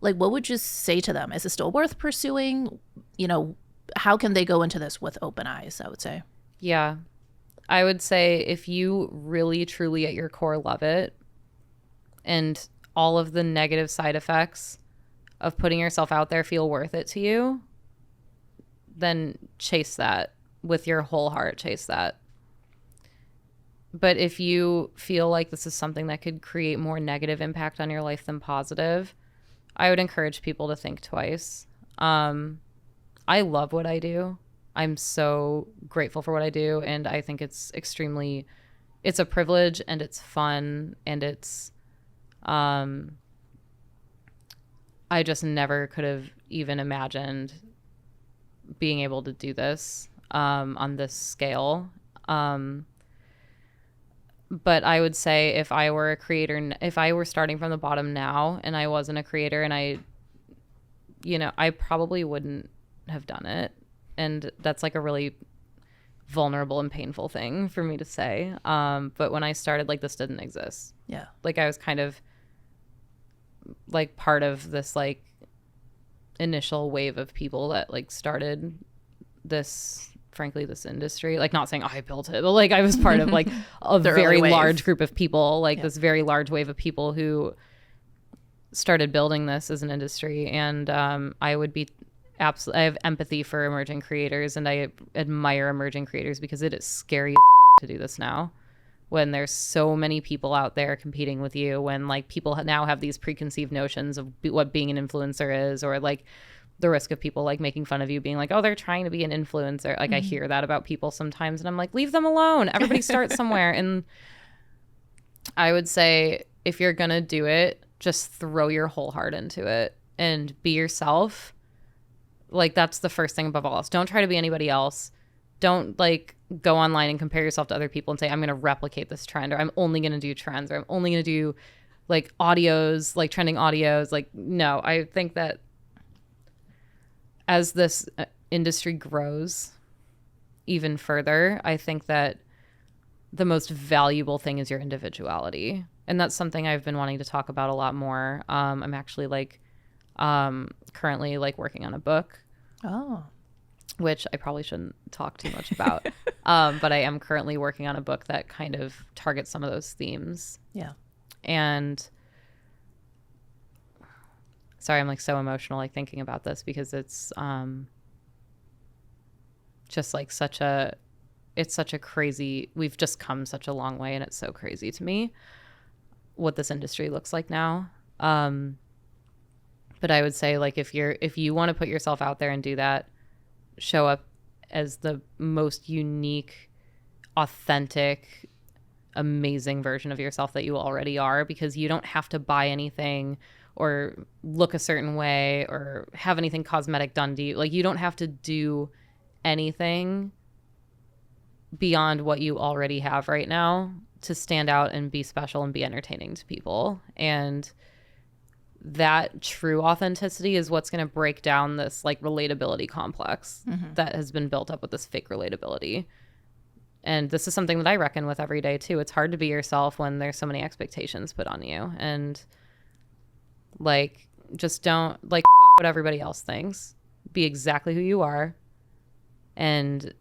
Like, what would you say to them? Is it still worth pursuing? How can they go into this with open eyes, I would say? Yeah. I would say if you really, truly at your core love it and all of the negative side effects of putting yourself out there feel worth it to you, then chase that with your whole heart. Chase that. But if you feel like this is something that could create more negative impact on your life than positive, I would encourage people to think twice. I love what I do. I'm so grateful for what I do. And I think it's a privilege and it's fun and it's, I just never could have even imagined being able to do this on this scale. But I would say if I were a creator, if I were starting from the bottom now and I wasn't a creator and I probably wouldn't have done it. And that's like a really vulnerable and painful thing for me to say. But when I started, like, this didn't exist. Yeah. Like, I was kind of like part of this like initial wave of people that like started this, frankly, this industry. Like, not saying I built it, but like I was part of like a very large group of people, like this very large wave of people who started building this as an industry. And I would be absolutely, I have empathy for emerging creators and I admire emerging creators because it is scary as to do this now when there's so many people out there competing with you, when like people now have these preconceived notions of what being an influencer is, or like the risk of people like making fun of you being like, oh, they're trying to be an influencer. Like I hear that about people sometimes and I'm like, leave them alone. Everybody starts somewhere. And I would say if you're going to do it, just throw your whole heart into it and be yourself. Like that's the first thing above all else. Don't try to be anybody else. Don't like go online and compare yourself to other people and say, I'm going to replicate this trend, or I'm only going to do trends, or I'm only going to do like audios, like trending audios. Like, no, I think that as this industry grows even further, I think that the most valuable thing is your individuality. And that's something I've been wanting to talk about a lot more. I'm actually like currently like working on a book. Oh. Which I probably shouldn't talk too much about. But I am currently working on a book that kind of targets some of those themes. Yeah. And sorry, I'm like so emotional like thinking about this because it's just like it's such a crazy, we've just come such a long way and it's so crazy to me what this industry looks like now. But I would say like if you want to put yourself out there and do that, show up as the most unique, authentic, amazing version of yourself that you already are, because you don't have to buy anything or look a certain way or have anything cosmetic done to you. Like you don't have to do anything beyond what you already have right now to stand out and be special and be entertaining to people. And that true authenticity is what's going to break down this like relatability complex that has been built up with this fake relatability. And this is something that I reckon with every day too. It's hard to be yourself when there's so many expectations put on you. And like, just don't like what everybody else thinks. Be exactly who you are. And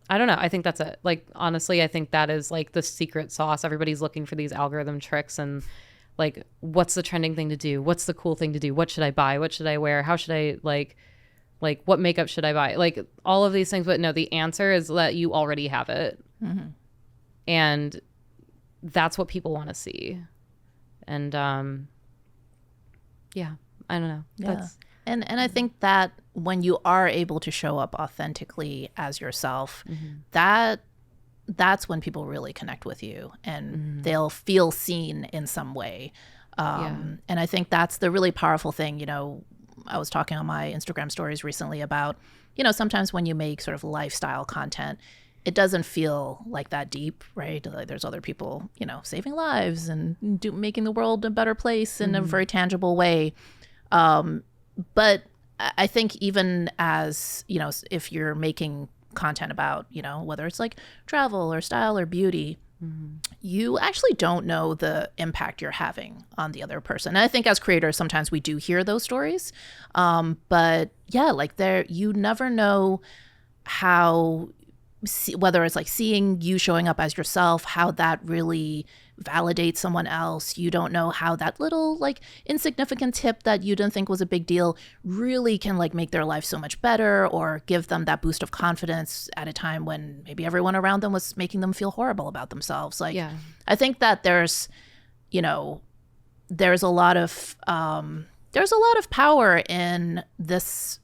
I don't know. I think that's it. Like, honestly, I think that is like the secret sauce. Everybody's looking for these algorithm tricks and like, what's the trending thing to do? What's the cool thing to do? What should I buy? What should I wear? How should I like what makeup should I buy? Like all of these things. But no, the answer is that you already have it. And that's what people want to see. And yeah, I don't know. Yeah. And I think that when you are able to show up authentically as yourself, that that's when people really connect with you and they'll feel seen in some way. And I think that's the really powerful thing. I was talking on my Instagram stories recently about, sometimes when you make sort of lifestyle content, it doesn't feel like that deep, right? Like there's other people, saving lives and making the world a better place in a very tangible way. But I think even as, if you're making content about, whether it's like travel or style or beauty, you actually don't know the impact you're having on the other person. And I think as creators, sometimes we do hear those stories. But yeah, like you never know how, whether it's like seeing you showing up as yourself, how that really validates someone else. You don't know how that little like insignificant tip that you didn't think was a big deal really can like make their life so much better or give them that boost of confidence at a time when maybe everyone around them was making them feel horrible about themselves. Like, I think that there's a lot of power in this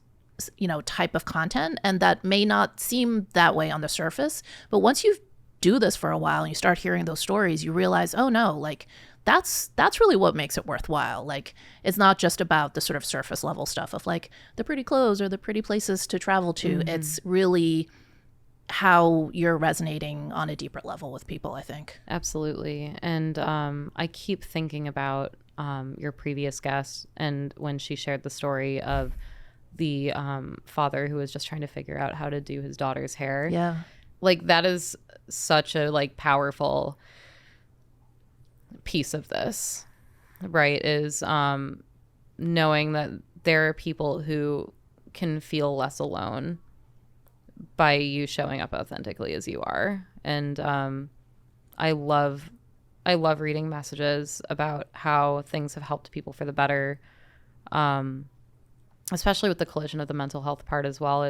type of content, and that may not seem that way on the surface, but once you do this for a while and you start hearing those stories, you realize, oh no, like that's really what makes it worthwhile. Like it's not just about the sort of surface level stuff of like the pretty clothes or the pretty places to travel to. It's really how you're resonating on a deeper level with people, I think. Absolutely. And I keep thinking about your previous guest and when she shared the story of the father who was just trying to figure out how to do his daughter's hair. Yeah. Like that is such a like powerful piece of this, right? Is knowing that there are people who can feel less alone by you showing up authentically as you are. And I love reading messages about how things have helped people for the better. Especially with the collision of the mental health part as well.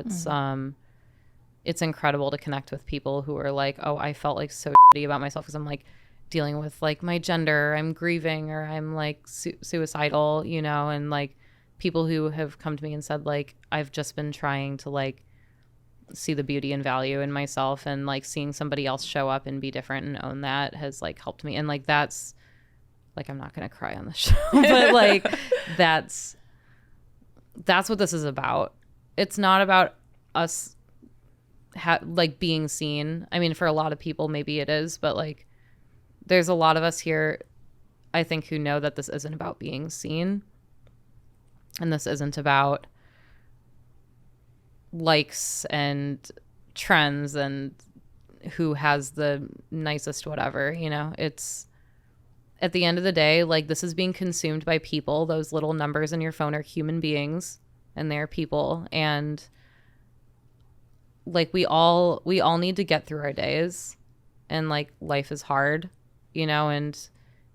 It's incredible to connect with people who are like, oh, I felt like so shitty about myself because I'm like dealing with like my gender, I'm grieving, or I'm like suicidal, and like people who have come to me and said like, I've just been trying to like see the beauty and value in myself, and like seeing somebody else show up and be different and own that has like helped me. And like, that's like, I'm not going to cry on the show, but like, that's what this is about. It's not about us like being seen. I mean, for a lot of people, maybe it is, but like there's a lot of us here, I think, who know that this isn't about being seen. And this isn't about likes and trends and who has the nicest whatever, it's at the end of the day, like this is being consumed by people. Those little numbers in your phone are human beings and they're people. And like we all need to get through our days, and like life is hard, and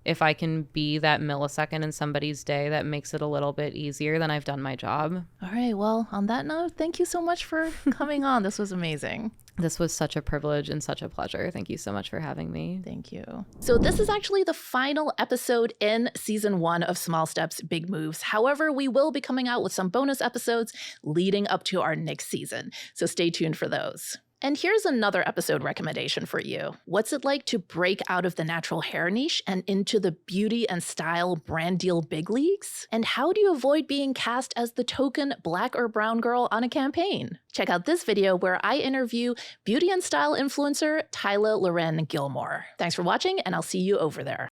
if I can be that millisecond in somebody's day that makes it a little bit easier, then I've done my job. All right. Well, on that note, thank you so much for coming on. This was amazing. This was such a privilege and such a pleasure. Thank you so much for having me. Thank you. So this is actually the final episode in season 1 of Small Steps, Big Moves. However, we will be coming out with some bonus episodes leading up to our next season. So stay tuned for those. And here's another episode recommendation for you. What's it like to break out of the natural hair niche and into the beauty and style brand deal big leagues? And how do you avoid being cast as the token black or brown girl on a campaign? Check out this video where I interview beauty and style influencer Tyla Loren Gilmore. Thanks for watching, and I'll see you over there.